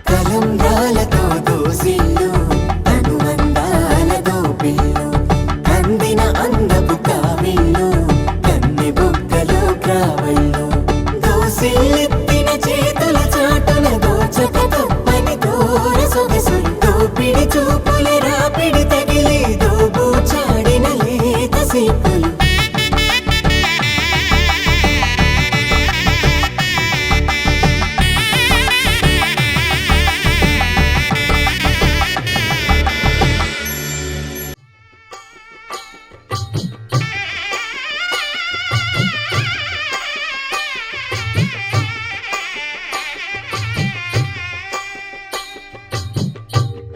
తలంబ్రాలతో దోసిళ్ళు, అనుబంధాలతో పిల్లు, అందిన అందపు కావిళ్ళు, కన్నె బుగ్గలో గ్రావళ్ళు, దోసిళ్ళెత్తిన చేతుల చాటున దోచక తప్పని దూర సొగసులు, దోపిడి చూపుల రాపిడి తగిలి దోబూచాడిన లేత సీపులు.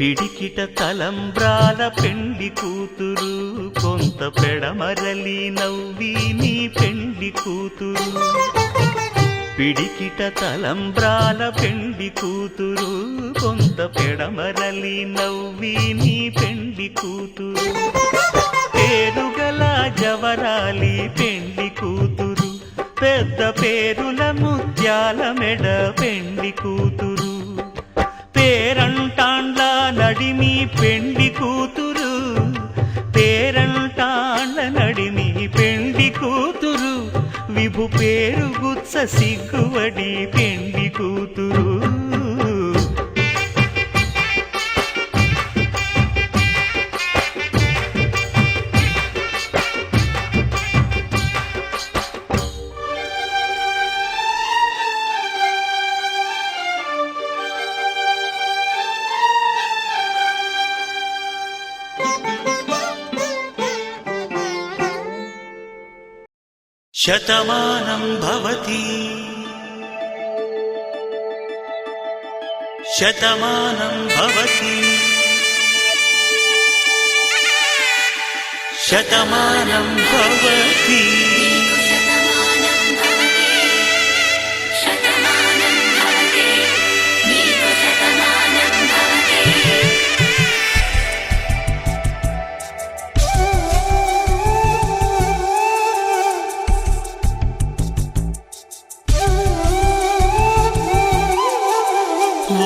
పిడికిట తలంబ్రాల పెండి కూతురు, కొంత పెడమరలి నవ్వి నీ పెండి కూతురు. పిడికిట తలంబ్రాల పెండి కూతురు, కొంత పెడమరలి నవ్వి నీ పెండి కూతురు. పేరుగల జవరాలి పెండి కూతురు, పెద్ద పేరుల ముత్యాల మెడ పెండి కూతురు. పేరంటాండ్ల నడిమి పెండి కూతురు, పేరంటాండ్ల నడిమి పెండి కూతురు. విభు పేరు గుత్స సిగ్గువడి పెండి కూతురు. శతమానం భవతి శతమానం భవతి శతమానం భవతి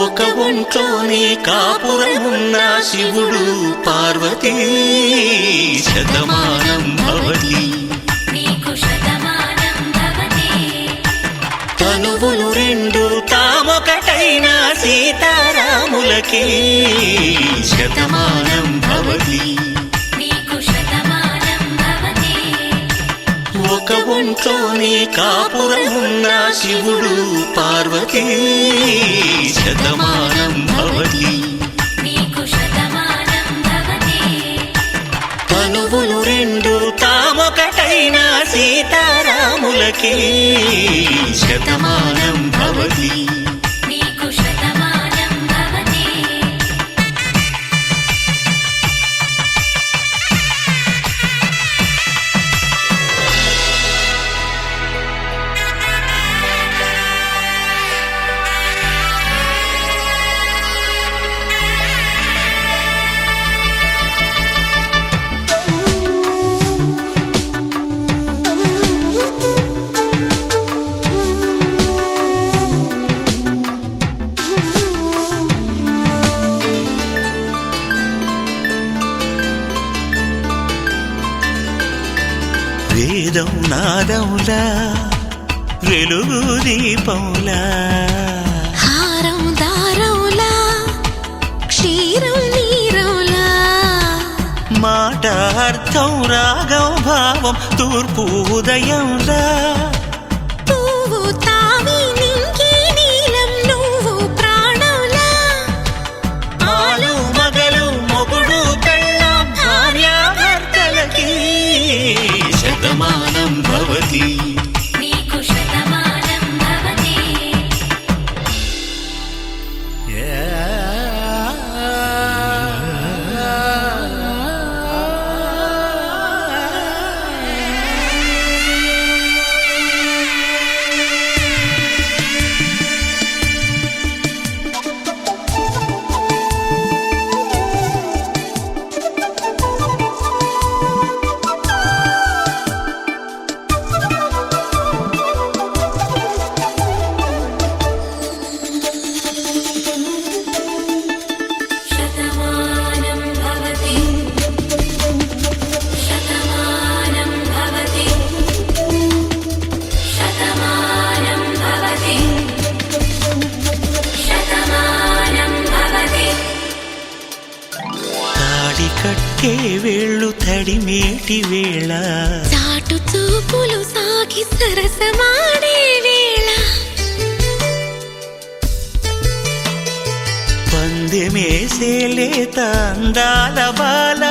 ఒక ఒంట్లోనే కాపురమున్న శివుడు పార్వతీ శతమానం భవతి తనువులు రెండు తామొకటైన సీతారాములకి శతమానం భవతి ఒక ఒంట్లోనే కాపురమున్న శివుడు పార్వతీ శతమానం భవతి తనువులు రెండు తామొకటైన సీతారాములకి శతమానం భవతి వేదం నాదములా వెలుగు దీపములా హారం దారములా క్షీరం నీరములా మాట అర్థం రాగం భావం తూర్పు ఉదయంలా పువ్వు తావి నింగి నీలం నువ్వు ప్రాణంలా ఆలు మగలు మొగుడు పెళ్ళాం భార్యాభర్తలకి శతమానం భవతి కట్టే వేళ్ళు తడిమేటి వేళ చాటు చూపులు సాగి సరసమాడే వేళ పందెమేసేలేత అందాల బాల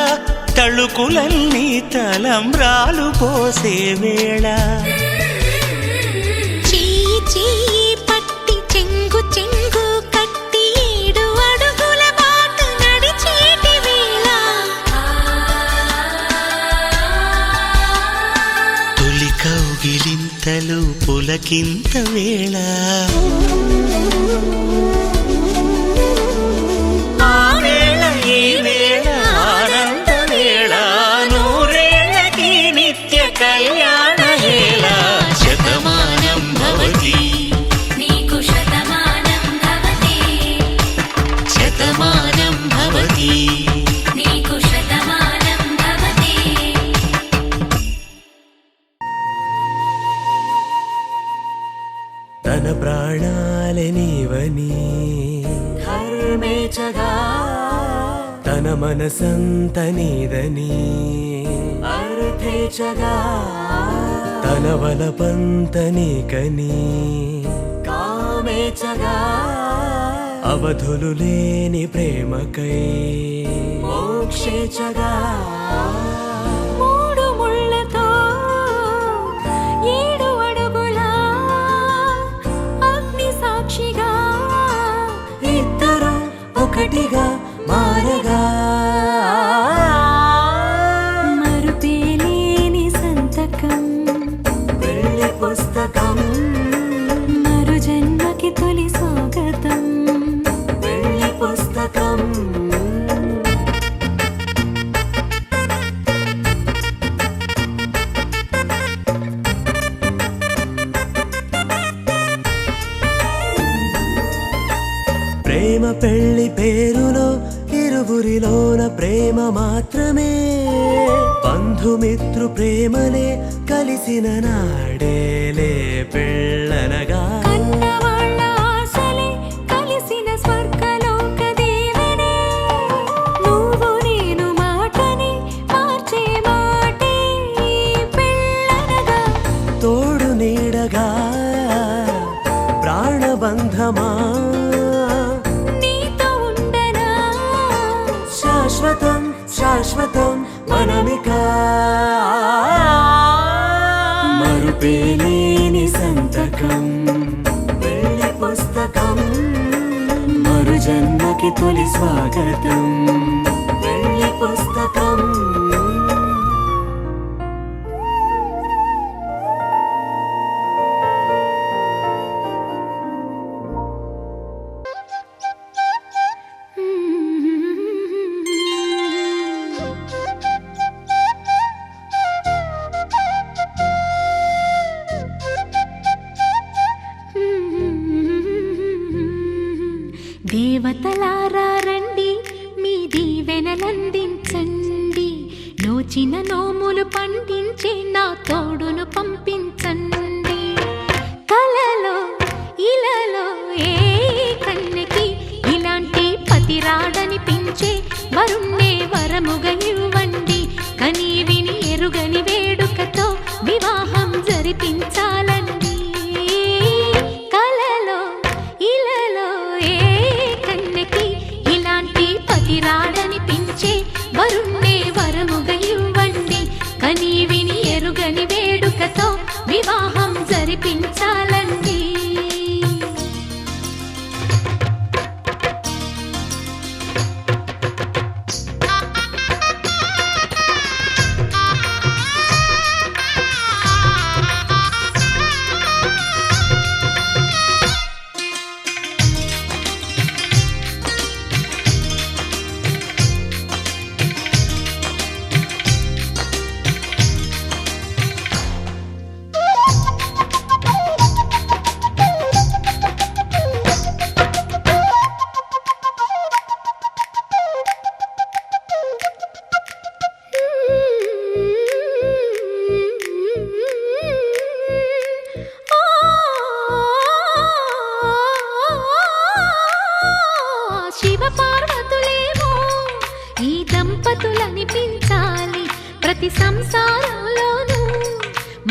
తళుకులన్నీ తలంబ్రాలు పోసే వేళ చెయ్యి చెయ్యి పట్టి చెంగు చెంగు కట్టి 7 అడుగుల బాట నడిచేటి వేళ తొలి కౌగిలింతలు పులకింత వేళ కళ్యాణ హేళ శతమానం భవతి శతమానం భవతి తన ప్రాణాలనివని ధర్మేచగా తన మనసంత నీదని అర్థేచగా తన వలపంత నీకని కామేచగా అవధులు లేని ప్రేమకై మోక్షేచగా 3 ముళ్ళతో ఒకటిగా మారగా మరుపేలేని సంతకం పెళ్లి పుస్తకం మరు జన్మకి తొలి స్వాగతం పెళ్లి పుస్తకం ప్రేమ పెళ్లి పేరులో ఇరువురిలోన ప్రేమ మాత్రమే బంధుమిత్రు ప్రేమనే కలిసిన నాడేలే పెళ్ళనగా కన్నవాళ్ళ ఆశలే కలిసిన స్వర్గలోక దేవనే నువ్వు నేను మాటని మార్చే మాటే పెళ్ళనగా తోడు నీడగా ప్రాణబంధమా నీతో ఉండనా శాశ్వతం శాశ్వతం మనమిక మరుపేలేని సంతకం పెళ్లి పుస్తకం మరు జన్మకి తొలి స్వాగతం పెళ్లి పుస్తకం దేవతలారా రండి మీ దీవెనలందించండి నోచిన నోములు పండించే నా తోడును పంపించండి కలలో ఇలలో ఏ కన్నెకి ఇలాంటి పతి రాడనిపించే వరుణ్ణే వరముగా ఇవ్వండి కని విని ఎరుగని వేడుకతో వివాహం జరిపించాలండి కలలో ఇలలో ఏ కన్నెకి ఇలాంటి పతి రాడనిపించే వరుణ్ణే వరముగా ఇవ్వండి కని విని ఎరుగని వేడుకతో వివాహం జరిపించాలండి శివపార్వతులేమో ఈ దంపతులనిపించాలి ప్రతి సంసారంలోనూ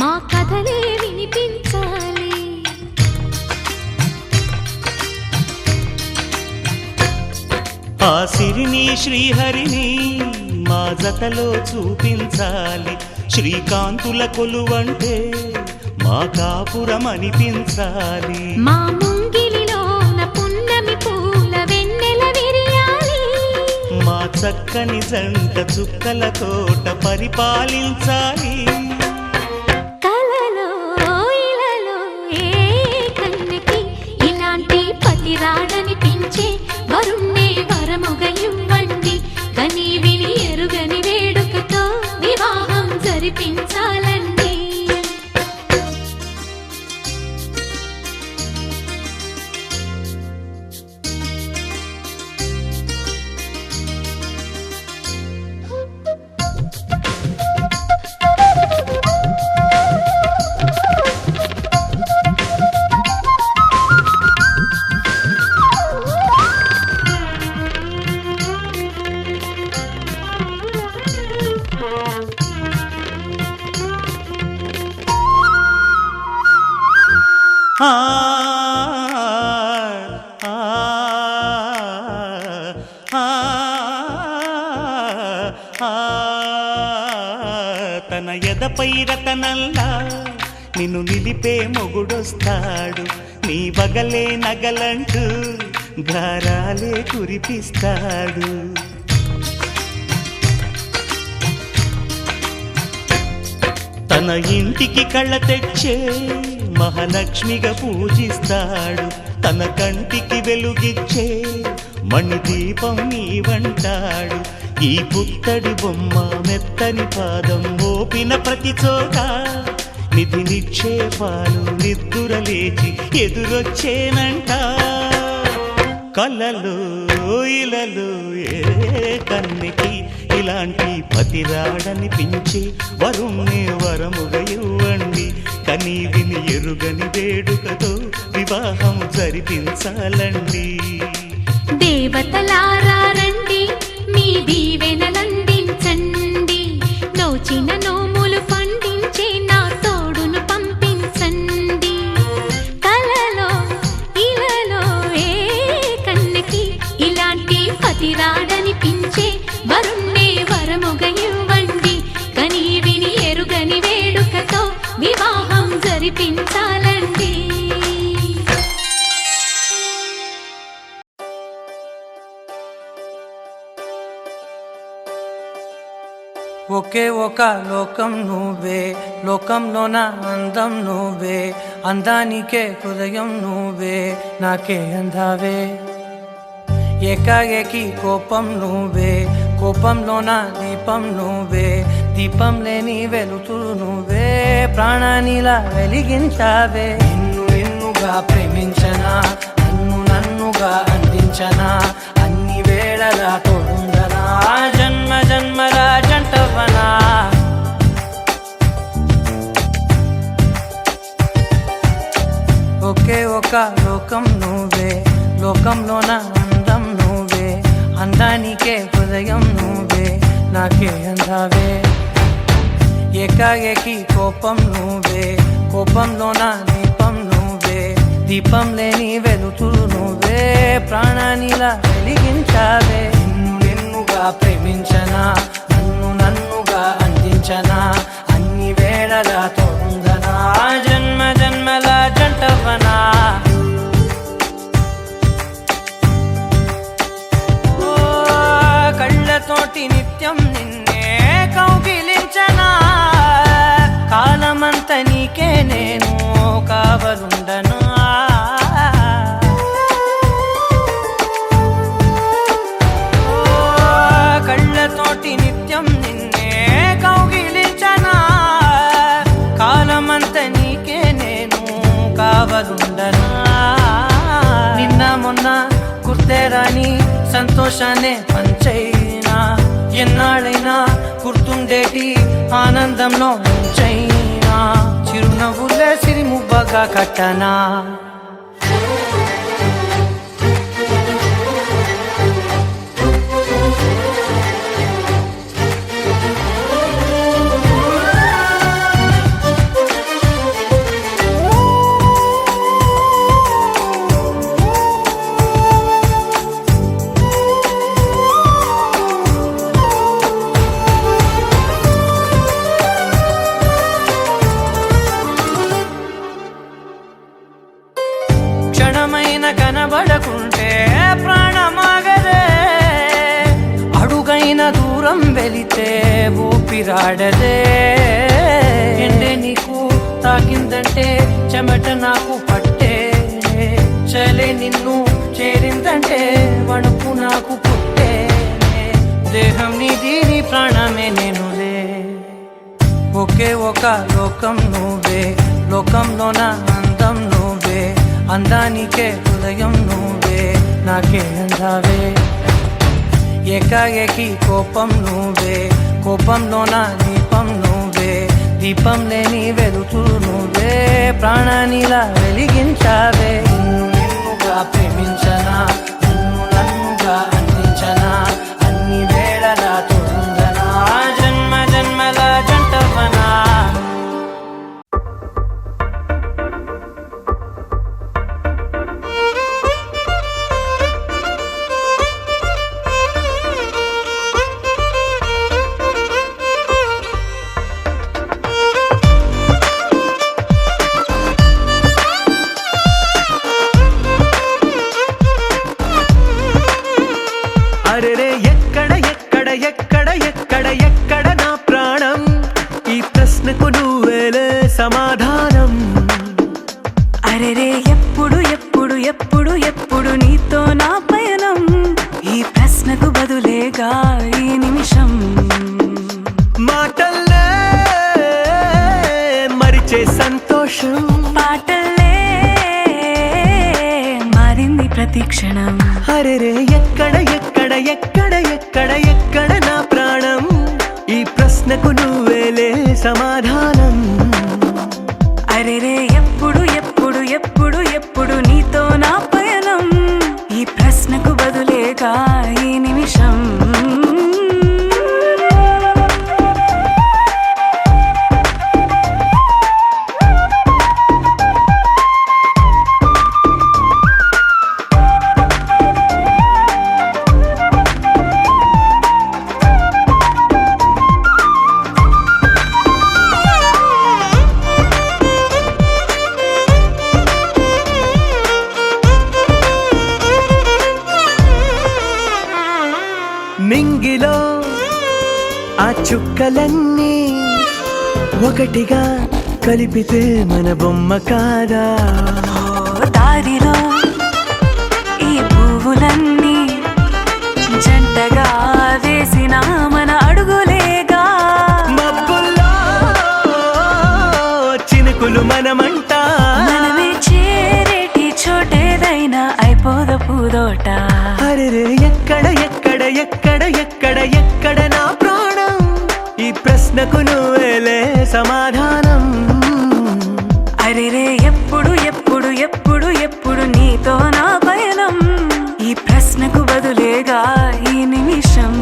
మా కథలే వినిపించాలి ఆ సిరిని శ్రీహరిని మా జతలో చూపించాలి శ్రీకాంతుల కొలువంటే మా కాపురం అనిపించాలి మా ముంగిలిలోన పున్నమి పూల వెన్నెల విరియాలి మా చక్కని జంట చుక్కల తోట పరిపాలించాలి కలలో ఇలలో ఏ కన్నెకి ఇలాంటి పతి రాడనిపించే వరుణ్ణే వరముగా ఇవ్వండి కని విని ఎరుగని వేడుకతో వివాహం జరిపించాలండి తన ఎదపై రతనల్లా నిన్ను నిలిపే మొగుడొస్తాడు నీ వగలే నగలంటూ గారాలే కురిపిస్తాడు. తన ఇంటికి కళ్ళ తెచ్చే మహాలక్ష్మిగా పూజిస్తాడు. తన కంటికి వెలుగిచ్చే మణిదీపం నీవంటాడు. ఈ పుత్తడి బొమ్మ మెత్తని పాదం మోపిన ప్రతి చోట నిధి నిక్షేపాలు నిద్దురలేచి ఎదురొచ్చేనంట. కలలో ఇలలో ఏ కన్నికి ఇలాంటి పతిరాడనిపించే వరుణ్ణి వరముగా ఇవ్వండి. కనీ విని ఎరుగని వేడుకతో వివాహం జరిపించాలండి. దేవతలారా రండి, మీ దీవెనలందించండి. నోచిన నోములు పండించే నా తోడును పంపించండి. కలలో ఇలలో ఏ కన్నకి ఇలాంటి పతిరాడనిపించే వరుణ్ణే వరముగా ఇవ్వండి. కనీ విని ఎరుగని వేడుకతో వివాహం జరిపించాలండి. ఒకే ఒక లోకం నువ్వే, లోకంలోన అందం నువ్వే, అందానికే హృదయం నువ్వే, నాకే అందావే. ఏకాఏకి కోపం నువ్వే, కోపంలోన దీపం నువ్వే, దీపం లేని వెలుతురు నువ్వే, ప్రాణానిలా వెలిగించావే. నిన్ను నిన్నుగా ప్రేమించనా, నన్ను నన్నుగా అందించనా, అన్ని వేళలా తోడుందనా, జన్మ జన్మల జంటవనా. ఒకే ఒక లోకం నువ్వే, లోకంలోన అందం నువ్వే, అందానికే హృదయం నువ్వే, నాకే అందావే. ఏకాఏకి కోపం నువ్వే, కోపంలోన దీపం నువ్వే, దీపం లేని వెలుతురు నువ్వే, ప్రాణానిలా వెలిగించావే. నిన్ను నిన్నుగా ప్రేమించనా, నన్ను నన్నుగా అందించనా, అన్ని వేళలా తోడుందనా, జన్మ జన్మల జంటవనా. కళ్ళతోటి నిత్యం నిన్నే కౌగిలించనా, కాలమంత నీకే నేను కావలుండనా. కళ్ళతోటి నిత్యం నిన్నే కౌగిలించనా, కాలమంత నీకే నేను కావలుండనా. నిన్న మొన్న గుర్తేరాని సంతోషాన్ని పంచైనా, ఎన్నాళ్ళైనా గుర్తుండేటి ఆనందంలో ముంచైనా, చిరునవ్వులే సిరిముబ్బగా కట్టనా. క్షణమైన కనబడకుంటే ప్రాణమాగదే, అడుగైన దూరం వెళితే ఊపిరాడదే. ఎండే నీకు తాకిందంటే చెమట నాకు పట్టే, చలే నిన్ను చేరిందంటే వణుకు నాకు పుట్టే. దేహం నీది నీ ప్రాణమే నేనులే. ఒకే ఒక లోకం నువ్వే, లోకంలోన అందం నువ్వే, అందానికే హృదయం నువ్వే, నాకే అందావే. ఏకాఏకి కోపం నువ్వే, కోపంలోన దీపం నువ్వే, దీపం లేని వెలుతురు నువ్వే, ప్రాణానిలా వెలిగించావే. నిన్ను నిన్నుగా ప్రేమించనా, నన్ను నన్నుగా అందించనా, అన్ని వేళలా తోడుందనా, జన్మ జన్మల జంటవనా. క్షణం. అరెరే ఎక్కడ ఎక్కడ ఎక్కడ ఎక్కడ ఎక్కడ నా ప్రాణం, ఈ ప్రశ్నకు నువ్వేలే సమాధానం. అరెరే ఎప్పుడు ఎప్పుడు ఎప్పుడు ఎప్పుడు నీతో నా పయనం, ఈ ప్రశ్నకు బదులేగా ఈ నిమిషం. నింగిలో ఆ చుక్కలన్నీ ఒకటిగా కలిపితే మన బొమ్మ కాదా. దారిలో ఈ పువ్వులన్నీ జంటగా వేసిన మన అడుగులేగా. మబ్బుల్లో చినుకులు మనమంట, మనమే చేరేటి చోటేదైనా అయిపోద పూదోట. అరెరే ఎక్కడ ఎక్కడ ఎక్కడ ఎక్కడ ఎక్కడ నా ప్రాణం, ఈ ప్రశ్నకు నువ్వేలే సమాధానం. అరెరే ఎప్పుడు ఎప్పుడు ఎప్పుడు ఎప్పుడు నీతో నా పయనం, ఈ ప్రశ్నకు బదులేగా ఈ నిమిషం.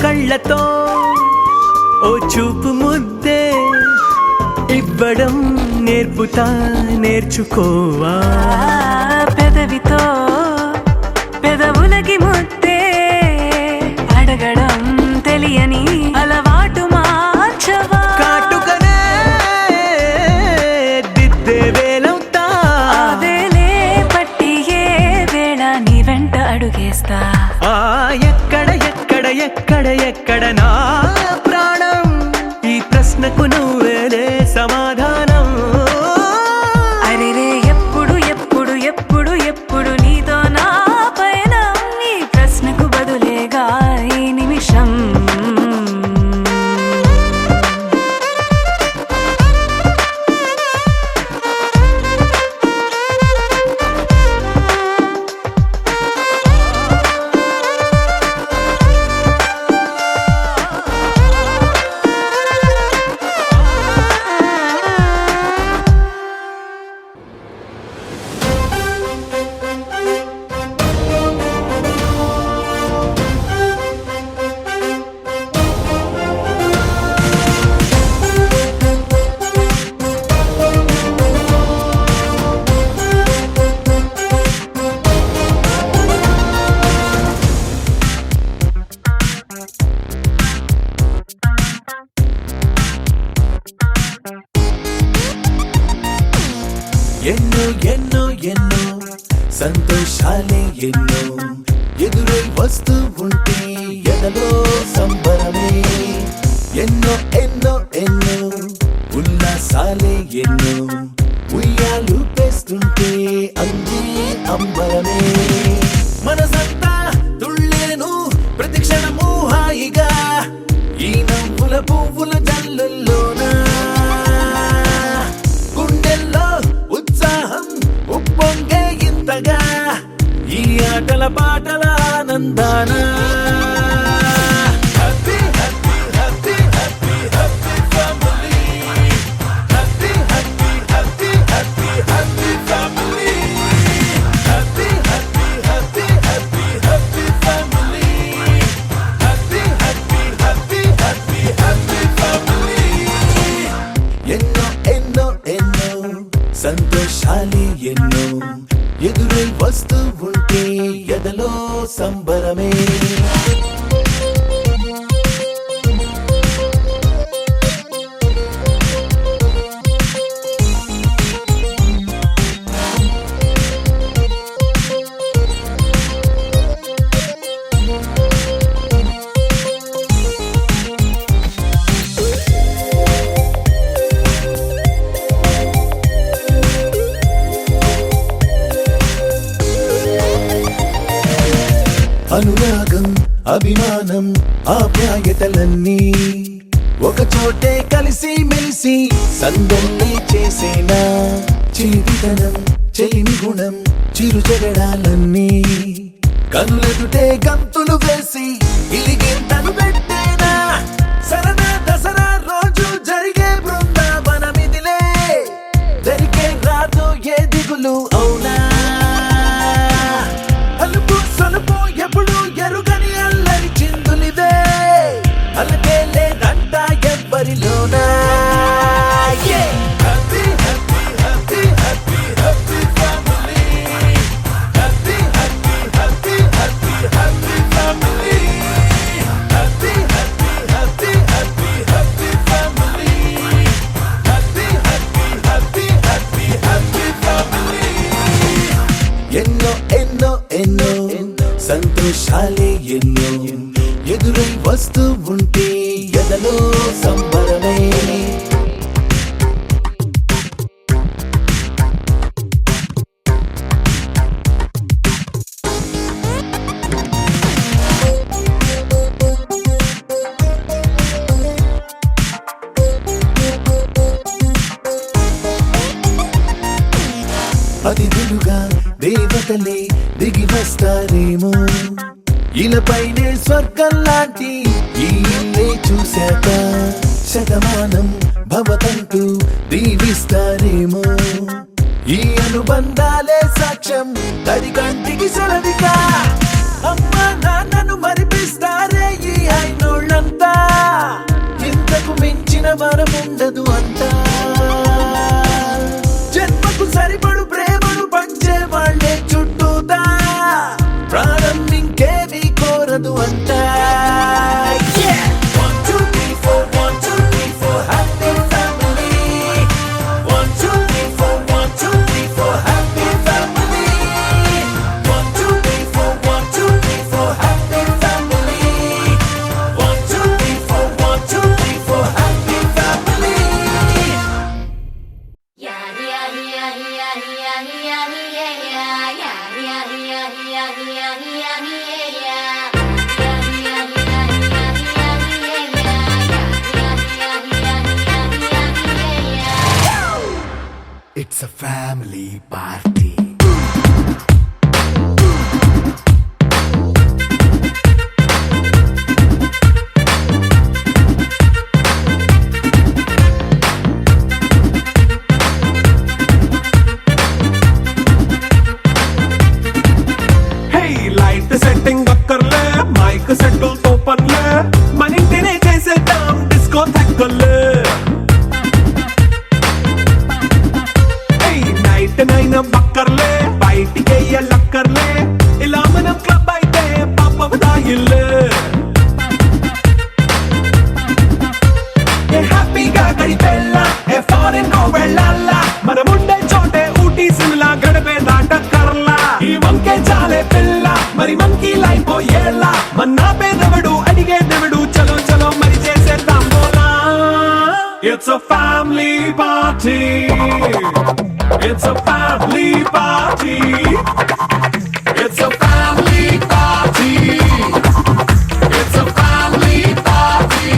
కళ్ళతో ఓ చూపు ముద్దే ఇవ్వడం నేర్పుతా, నేర్చుకోవా. పెదవితో పెదవులకి ముద్దే అడగడం తెలియని అలవాటు మార్చవా. కాటుకనే దిద్దే వేలవుతా, వేలే పట్టి ఏ వేళ నీ వెంట అడుగేస్తా. ఎక్కడ ఎక్కడ ఎక్కడ ఎక్కడ నా ప్రాణం, ఈ ప్రశ్నకు నువ్వేలే సమాధానం. అరెరే ఎప్పుడు ఎప్పుడు ఎప్పుడు ఎప్పుడు నీతో నా పయనం, ఈ ప్రశ్నకు బదులేగా ఈ నిమిషం. ఎన్నో ఎన్నో ఎన్నో సంతోషాలే ఎన్నో ఎదురై వస్తూ ఉంటే ఎదలో సంబరమే. ఎన్నో ఎన్నో ఎన్నో ఉల్లాసాలే ఎన్నో ఉయ్యాలు పేస్తుంటే అందే అంబరమే. మనసంతా తుళ్ళేను ప్రతి క్షణము హాయిగా, ఈ నవ్వుల పువ్వుల జల్లుల్లోనా గుండెల్లో ఉత్సాహం ఉప్పొంగే ఇంతగా, ఈ ఆటల పాటల ఆనందానా. Happy happy happy happy happy family, happy happy happy happy happy family, happy happy happy happy happy family, happy happy happy happy happy family. అనురాగం అభిమానం ఆప్యాయతలన్నీ ఒక చోటే కలిసి మెలిసి సందల్లి చేసేనా చిలిపితనం చెలిమి గుణం చిరు జగడాలన్నీ కనులెదుటే గంతులు వేసి ఇలిగేంతను పెట్టేనా సరదా దసరా రోజు జరిగే బృందావనమిదిలే జరిగే రాదు ఏ దిగులు అవునా అలుపు సొలుపు ఎప్పుడు ఎరుగని అల్లరి చిందులిదే అలకే లేదంట ఎవ్వరిలోనా Happy, happy, happy, happy, happy family. Happy, happy, happy, happy, happy family. Happy, happy, happy, happy, happy family. Happy, happy, happy, happy, happy family. ఎన్నో ఎన్నో ఎన్నో సంతోషాలే ఎన్నో ఎదురై వస్తూ ఉంటే ఎదలో సంబరమే అతిథులుగా దేవతలే దిగి వస్తారేమో ఇలపైనే స్వర్గం లాంటి ఈ ఇల్లే చూశాక శతమానం భవతంటూ దీవిస్తారేమో ఈ అనుబంధాలే సాక్ష్యం తడి కంటికి సెలవిగా అమ్మ నాన్నను మరిపిస్తారే ఈ అయినోళ్ళంతా ఇంతకు మించిన వరముండదు అంతా జన్మకు సరిపడు ప్రేమను పంచే వాళ్ళే చుట్టూదా ప్రాణం ఇంకేమీ కోరదు అంటా One, two, three, four, 1, 2, 3, 4, happy family. 1, 2, 3, 4, 1, 2, 3, 4, happy family. 1, 2, 3, 4, 1, 2, 3, 4, happy family. 1, 2, 3, 4, 1, 2, 3, 4, happy family. It's a family party. Hey, light setting అక్కర్లే మైక్ సెట్టుల్ తో పనిలే మన ఇంటినే చేసేద్దాం డిస్కో థెక్కలే నైట్ నైన్ బక్కర్లే బయటికి లక్కర్లే ఇలా మనం క్లబ్ అయితే పాపదాయిల్లే హ్యాపీగా గడిపెళ్ళా ఏ ఫారెన్ నో వెళ్ళాలా మనముండే చోటే ఊటీ సిమ్లా గడిపే దాటక్కర్లా ఈ వంకే చాలే పిల్ల మరి మంకీ లైఫ్ పోయేలా మన్నా పేదవడు అడిగేదెవడు చలో చలో మరి చేసేద్దాం బోలా It's a family party. It's a family party. It's a family party. It's a family party.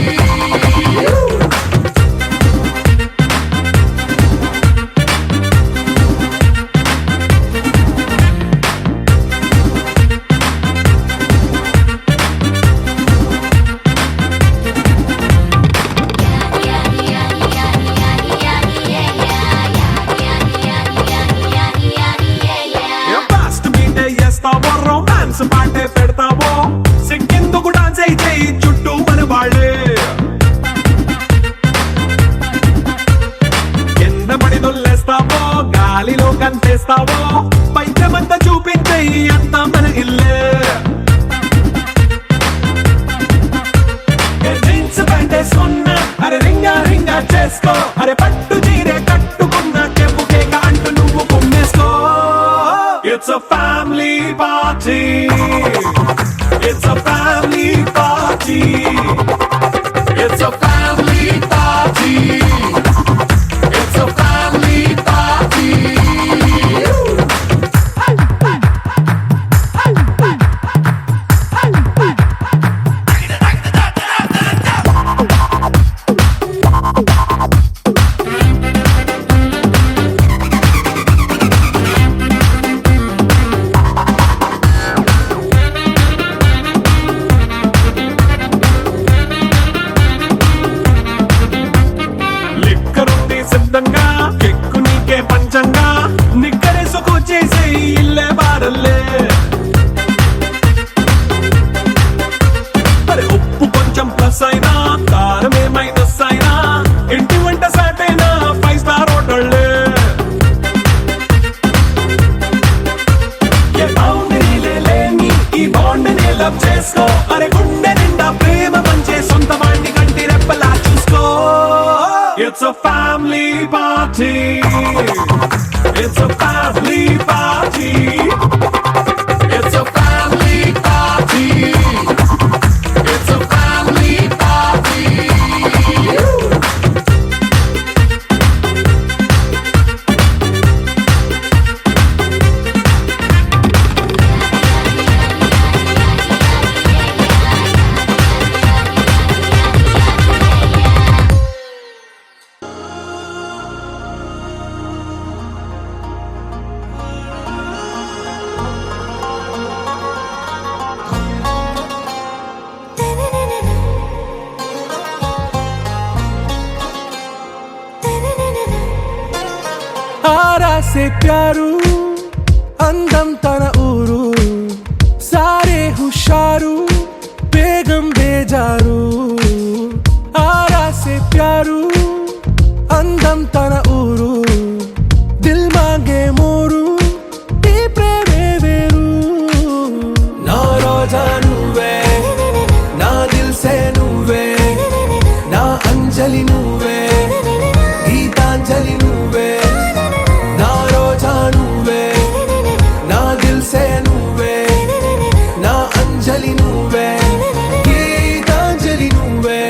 సొంతంగా కెక్కు నీకే పంచంగా నిక్కరేసుకొచ్చేసే ఇల్లే బారల్లే మరి ఉప్పు కొంచెం ప్లస్ అయినా కారమే మైనస్ అయినా ఇంటి వంట సాటైనా 5 స్టార్ హోటళ్ళే ఏ బౌండరీలే లేని ఈ బాండ్ ని లవ్ చేసుకో అరే గుండె నిండా ప్రేమ పంచే సొంత వాణ్ణి కంటి రెప్పలా చూసుకో It's a family party It's a family party It's a family party It's a family party आरा से प्यारू अंदम तन ऊरू सारे हुशारू बेगम बेजारू आरा से प्यारू अंदम तन ऊरू दिल मांगे मोरू ఈ ప్రేమే వేరు నా రోజా నువ్వే నా దిల్ సే నువ్వే నా అంజలి నువ్వే గీతాంజలి నువ్వే నా రోజా నువ్వే నా దిల్ సే నువ్వే నా అంజలి నువ్వే గీతాంజలి నువ్వే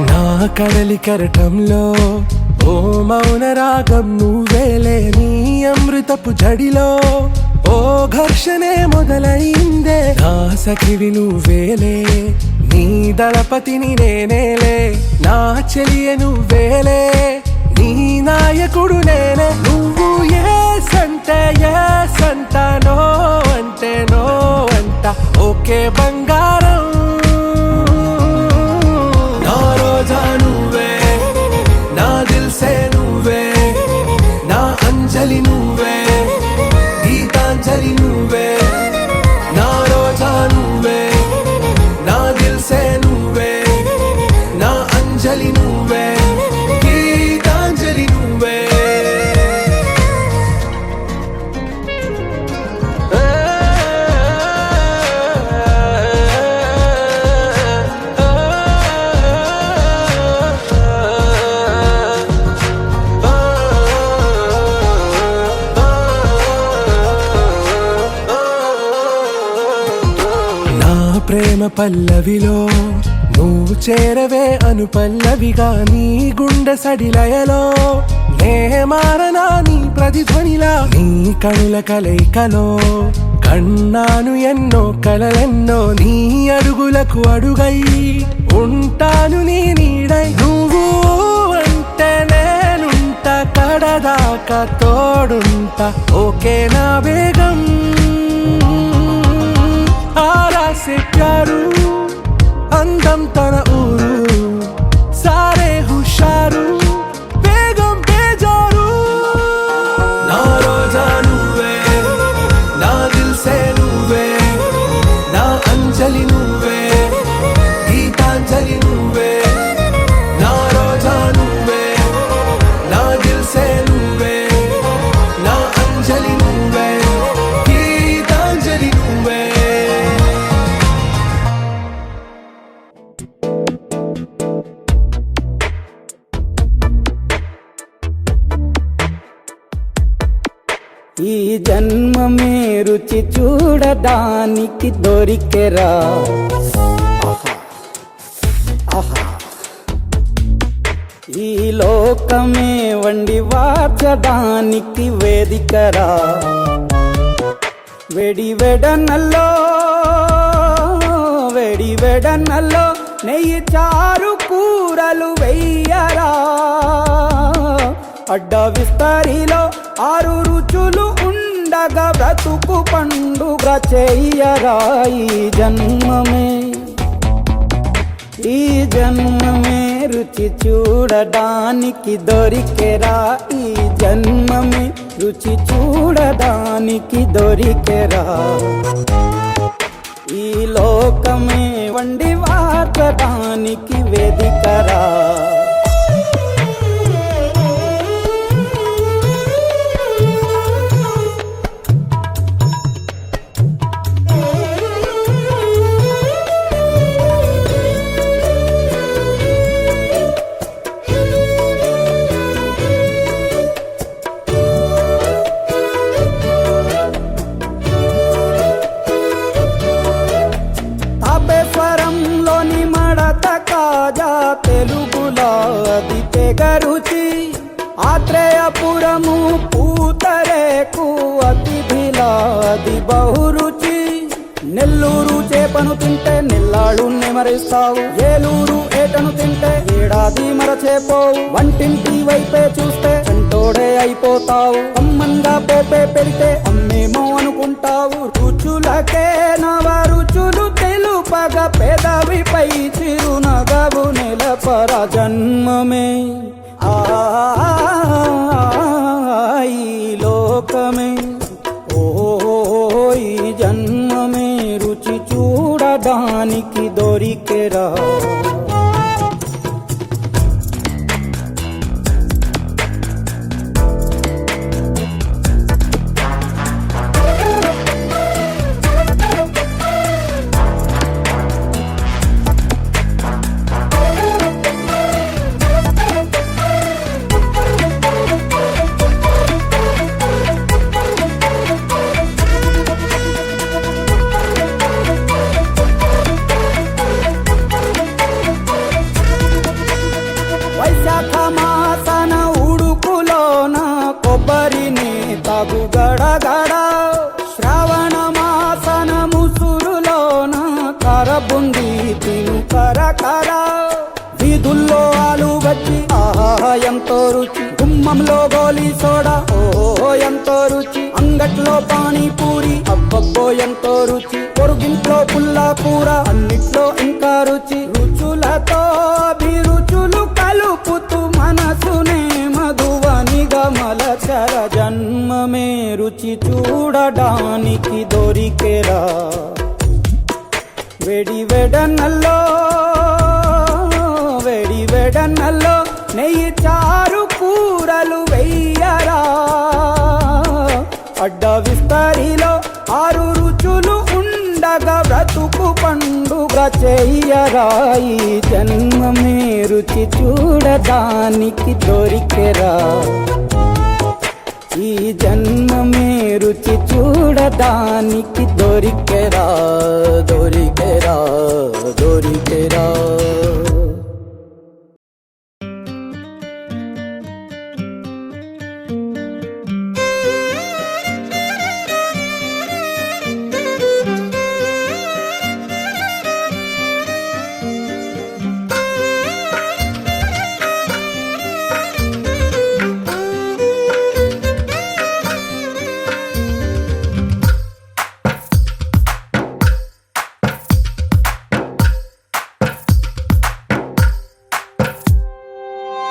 నా కడలి కరటంలో ఓ మౌన రాగం నువ్వేలే నీ అమృతపు జడిలో ఓ ఘర్షణే మొదలైందే నా సఖివి నువ్వేలే నీ దళపతిని నేనేలే నా చెలియ నువ్వేలే నీ నాయకుడు నేనే నువ్వు ఏ సంట నో అంటే నో అంట ఓకే బంగారం నా రోజా నువ్వే నా దిల్ సే నువ్వే నా అంజలి నువ్వే గీతాంజలి నువ్వే నా రోజా నువ్వే నా దిల్ సే నువ్వే నా అంజలి నువ్వే గీతాంజలి నువ్వే ప్రేమ పల్లవిలో నువ్వు చేరవే అను పల్లవిగా నీ గుండె సడిలయలో నే మారనా నీ ప్రతిధ్వనిలా నీ కనుల కలయికలో కన్నాను ఎన్నో కలలెన్నో నీ అడుగులకు అడుగై ఉంటాను నీ నీడై నువ్వు అంటే నేనుంట కడదాకా తోడుంట ఓకే నా బేగం आरा से प्यारू अंदम तन ऊरू सारे हुशारू बेगम बेजारू ना रोजा నువ్వే నా దిల్ సే నువ్వే నా అంజలి నువ్వే గీతాంజలి నువ్వే నా రోజా నువ్వే నా దిల్ సే నువ్వే నా అంజలి నువ్వే గీతాంజలి నువ్వే ఈ జన్మమే రుచి చూడడానికి దొరికెరా ఈ లోకమే వండి వార్చడానికి వేదికరా వేడి వెడనల్లో నెయ్యి చారు కూరలు వెయ్యరా అడ్డ విస్తరిలో 6 రుచులు ఉండగా బ్రతుకు పండుగ చెయ్యరా ఈ జన్మమే రుచి చూడడానికి దొరికెరా ఈ జన్మమే రుచి చూడడానికి దొరికెరా ఈ లోకమే వండి వార్చడానికి వేదికరా తాపేశ్వరంలోని మడత కాజా తెలుగులో అది తెగరుచి ఆత్రేయపురము పూతరేకు అతిథిలా అది బహురుచి నెల్లూరు చేపను తింటే నెల్లాళ్ళు నెమరిస్తావు ఏలూరు ఏటను తింటే ఏడాది మరచేపోవు వంటింటి వైపే చూస్తే చంటోడే అయిపోతావు అమ్మంగా పోపే పెడితే అమ్మేమో అనుకుంటావు రుచులకే నవ రుచులు తెలుపగ పెదవిపై చిరునగవు నెలపర జన్మమే ఈ లోకమే ఈ జన్మమే రుచి చూడడానికి దొరికెరా వైశాఖ మాసన ఉడుకులోన కొబ్బరిని తాగు గడగడ శ్రావణ మాసన ముసురులోన కరబుంది తిను కరకర వీధుల్లో ఆలు వచ్చి ఆహా ఎంతో రుచి గుమ్మంలో గోలీ సోడా ఓ ఎంతో రుచి అంగట్లో పానీపూరి అబ్బబ్బో ఎంతో రుచి పొరుగింట్లో పుల్లా కూర అన్నిట్లో ఇంకా రుచి రుచులతో అభిరుచులు కలుపుతూ మనసునే మధువనిగా మలచర జన్మమే రుచి చూడడానికి దొరికెరా వేడి వెడనల్లో నెయ్యి చారు కూరలు వెయ్యరా అడ్డ విస్తరిలో 6 రుచులు ఉండగా బ్రతుకు పండుగ చెయ్యరా ఈ జన్మమే రుచి చూడడానికి దొరికెరా ఈ జన్మమే రుచి చూడడానికి దొరికెరా దొరికెరా దొరికెరా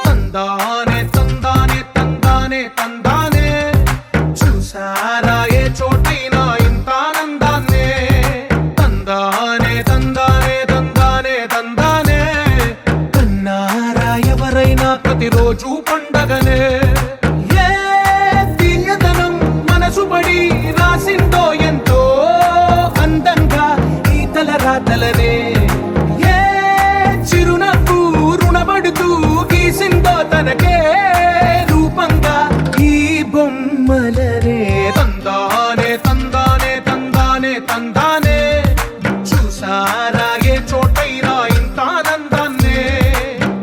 తందానే తందానే తందానే తందానే చూసారా ఏ చోటైనా ఇంత ఆనందాన్నే తందానే తందానే తందానే తందానే కన్నారా ఎవరైనా ప్రతిరోజు పండగనే ఏ తీయదనం మనసు పడి రాసిందో ఎంతో అందంగా ఈ తల రాతలనే ఏ చిరునవ్వు రుణపడుతూ గీసిందో తనకే రూపంగా ఈ బొమ్మలనే తందానే తందానే తందానే తందానే చూసారా ఏ చోటైనా ఇంత ఆనందాన్నే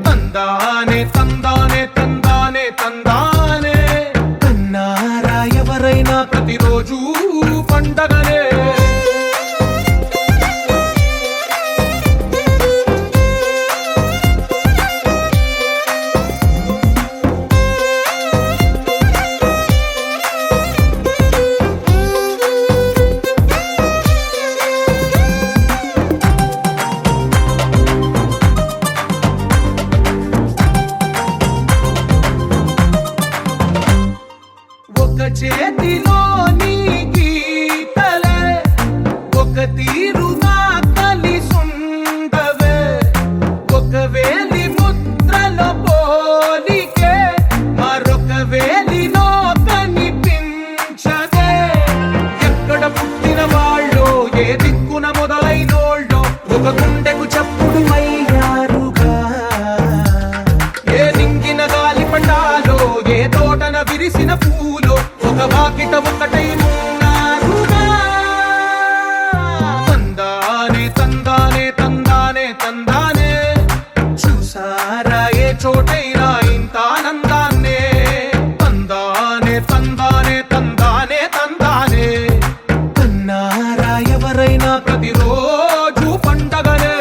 తందానే తందానే వాకిట ఒకటై ఉన్నారుగా. తందానే తందానే తందానే తందానే చూసారా ఏ చోటైనా ఇంత ఆనందాన్నే. తందానే తందానే తందానే తందానే కన్నారా ఎవరైనా ప్రతిరోజు పండగనే.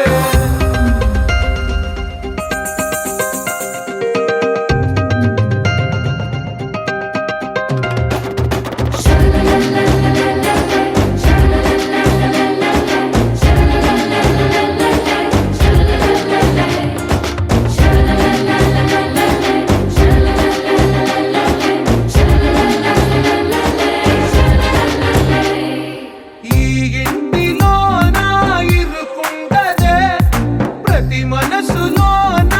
ఈ ఇంటిలోన ఇరుకుండదే ప్రతి మనసులోన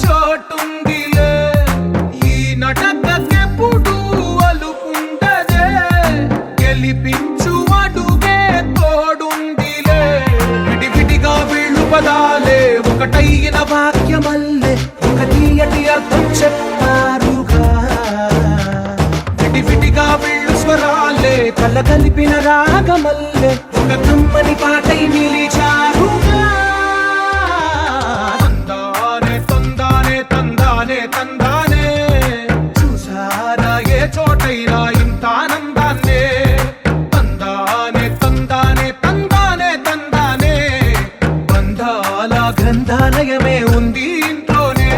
చోటుందిలే. ఈ నటకెప్పుడు అలుకుండదే గెలిపించు అడుగే తోడుందిలే. విడివిడిగా వీళ్ళు పదాలే ఒకటైన వాక్యమల్లే ఒక తీయటి అర్థం చెప్పారుగా. విడివిడిగా వీళ్ళు స్వరాలే కలగలిపిన రాగమల్లే ఒక కమ్మని పాటై నిలిచారుగా. తందానే తందానే తందానే తందానే చూసారా ఏ చోటైనా ఇంత ఆనందాన్నే. తందానే తందానే తందానే తందానే బంధాల గ్రంథాలయమే ఉంది ఇంట్లోనే.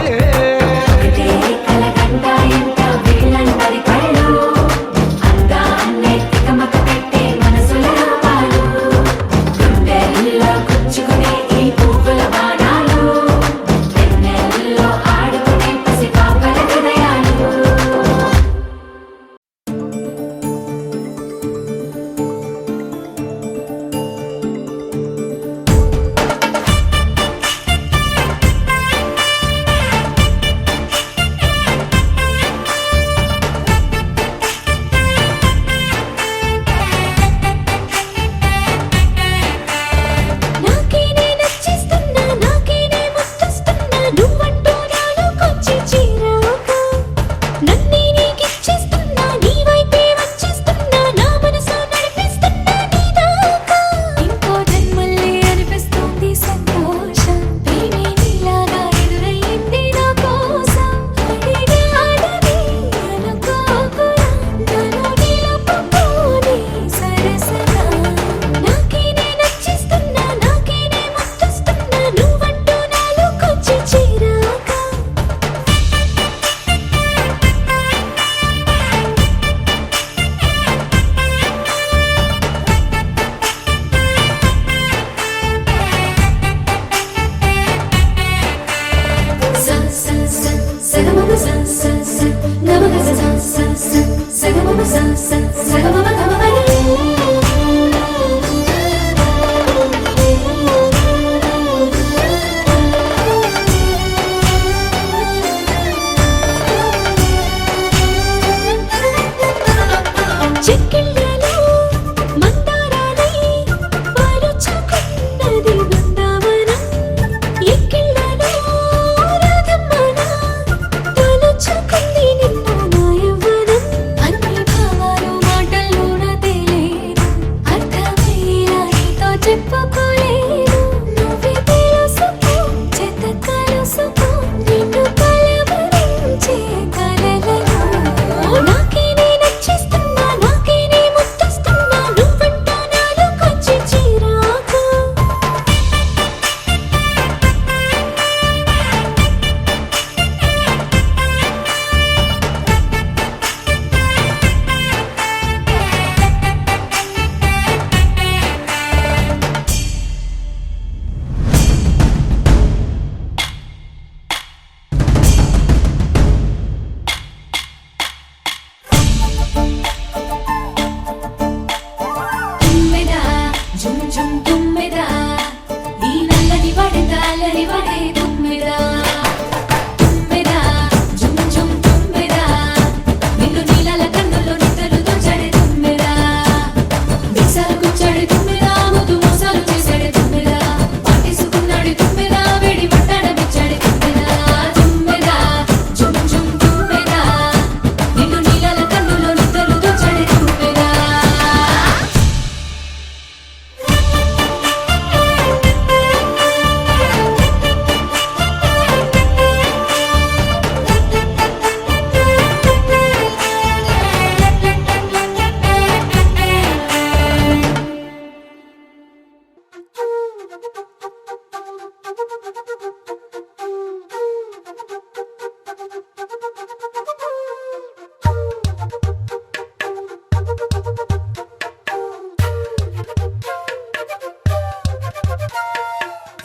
నిన్ను నీలాల కన్నులో నిద్రలు దోచాడే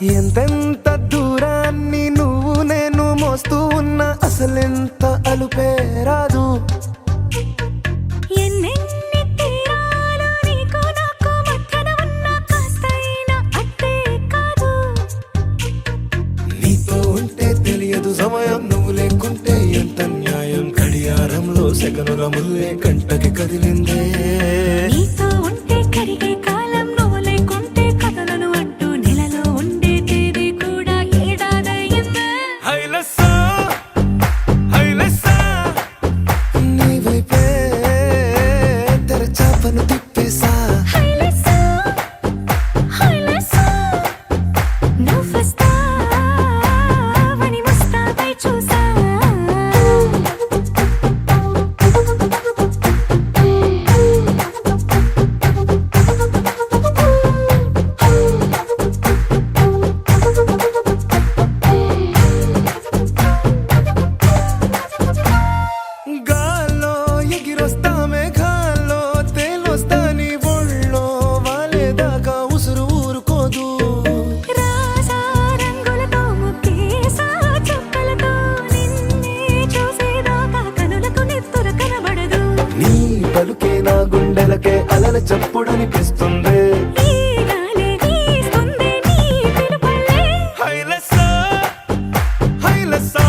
ఎంతెంత దూరాన్ని నువ్వు నేను మోస్తూ ఉన్నా అసలెంత అలుపే రాదు. ఎన్నెన్ని తీరాలు నీకు నాకు మధ్యన ఉన్న కాస్తైనా అట్టే కాదు. నీతో ఉంటే తెలియదు సమయం, నువ్వు లేకుంటే ఎంత న్యాయం. గడియారంలో సెకనుల ముల్లే కంటకి కదిలిందే. నీతో ఉంటే కరిగే కాలం, నువ్వు లేకుంటే కథలను అంటూ నెలలో ఉండే తేదీ కూడా ఏడాదయ్యిందే. హైలెస్సా హైలెస్సా నీ వైపే తెరచాపను తిప్పేసా. హైలెస్సా, హైలెస్సా, నువ్వొస్తావని ముస్తాబై చూసా. గాల్లో ఎగిరొస్తా మేఘాల్లో తేలొస్తా నీ ఒళ్ళో వాలేదాకా ఉసురు ఊరుకోదు. రాజా రంగులతో ముక్కేసా చుక్కలతో నిన్నే చూసేదాకా కనులకు నెత్తుర కనబడదు. నీ పలుకే నా గుండెలకే అలల చప్పుడనిపిస్తుంది. ఈ గాలి వీస్తుంది నీ పిలుపులే. హైలెస్సా హైలెస్సా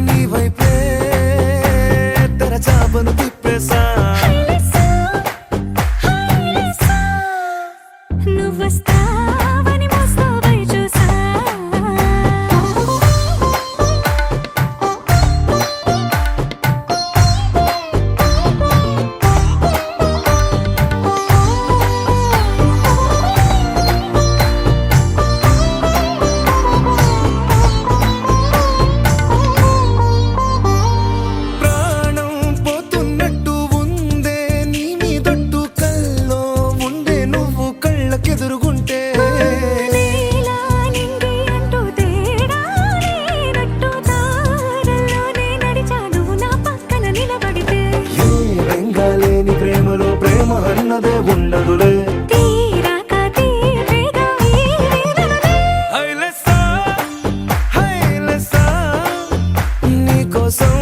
నీ వైపే తెరచాపను తిప్పేసా. హైలెస్సా, హైలెస్సా, నువ్వొస్తావని ముస్తాబై చూసా. ప్రాణం పోతున్నట్టు ఉందే నీ మీదొట్టు, కల్లో ఉండే నువ్వు కళ్ళకెదురుగుంటే. నీలా నింగి అంటూ తేడా లేనట్టు తారల్లోనే నడిచా నువ్వు నా పక్కన నిలబడితే. ఏ రంగాలేని ప్రేమలో ప్రేమ అన్నదే ఉండదులే. తీరాక తీరేగా ఈ వేదనలే. హైలెస్సా హైలెస్సా నీకోసం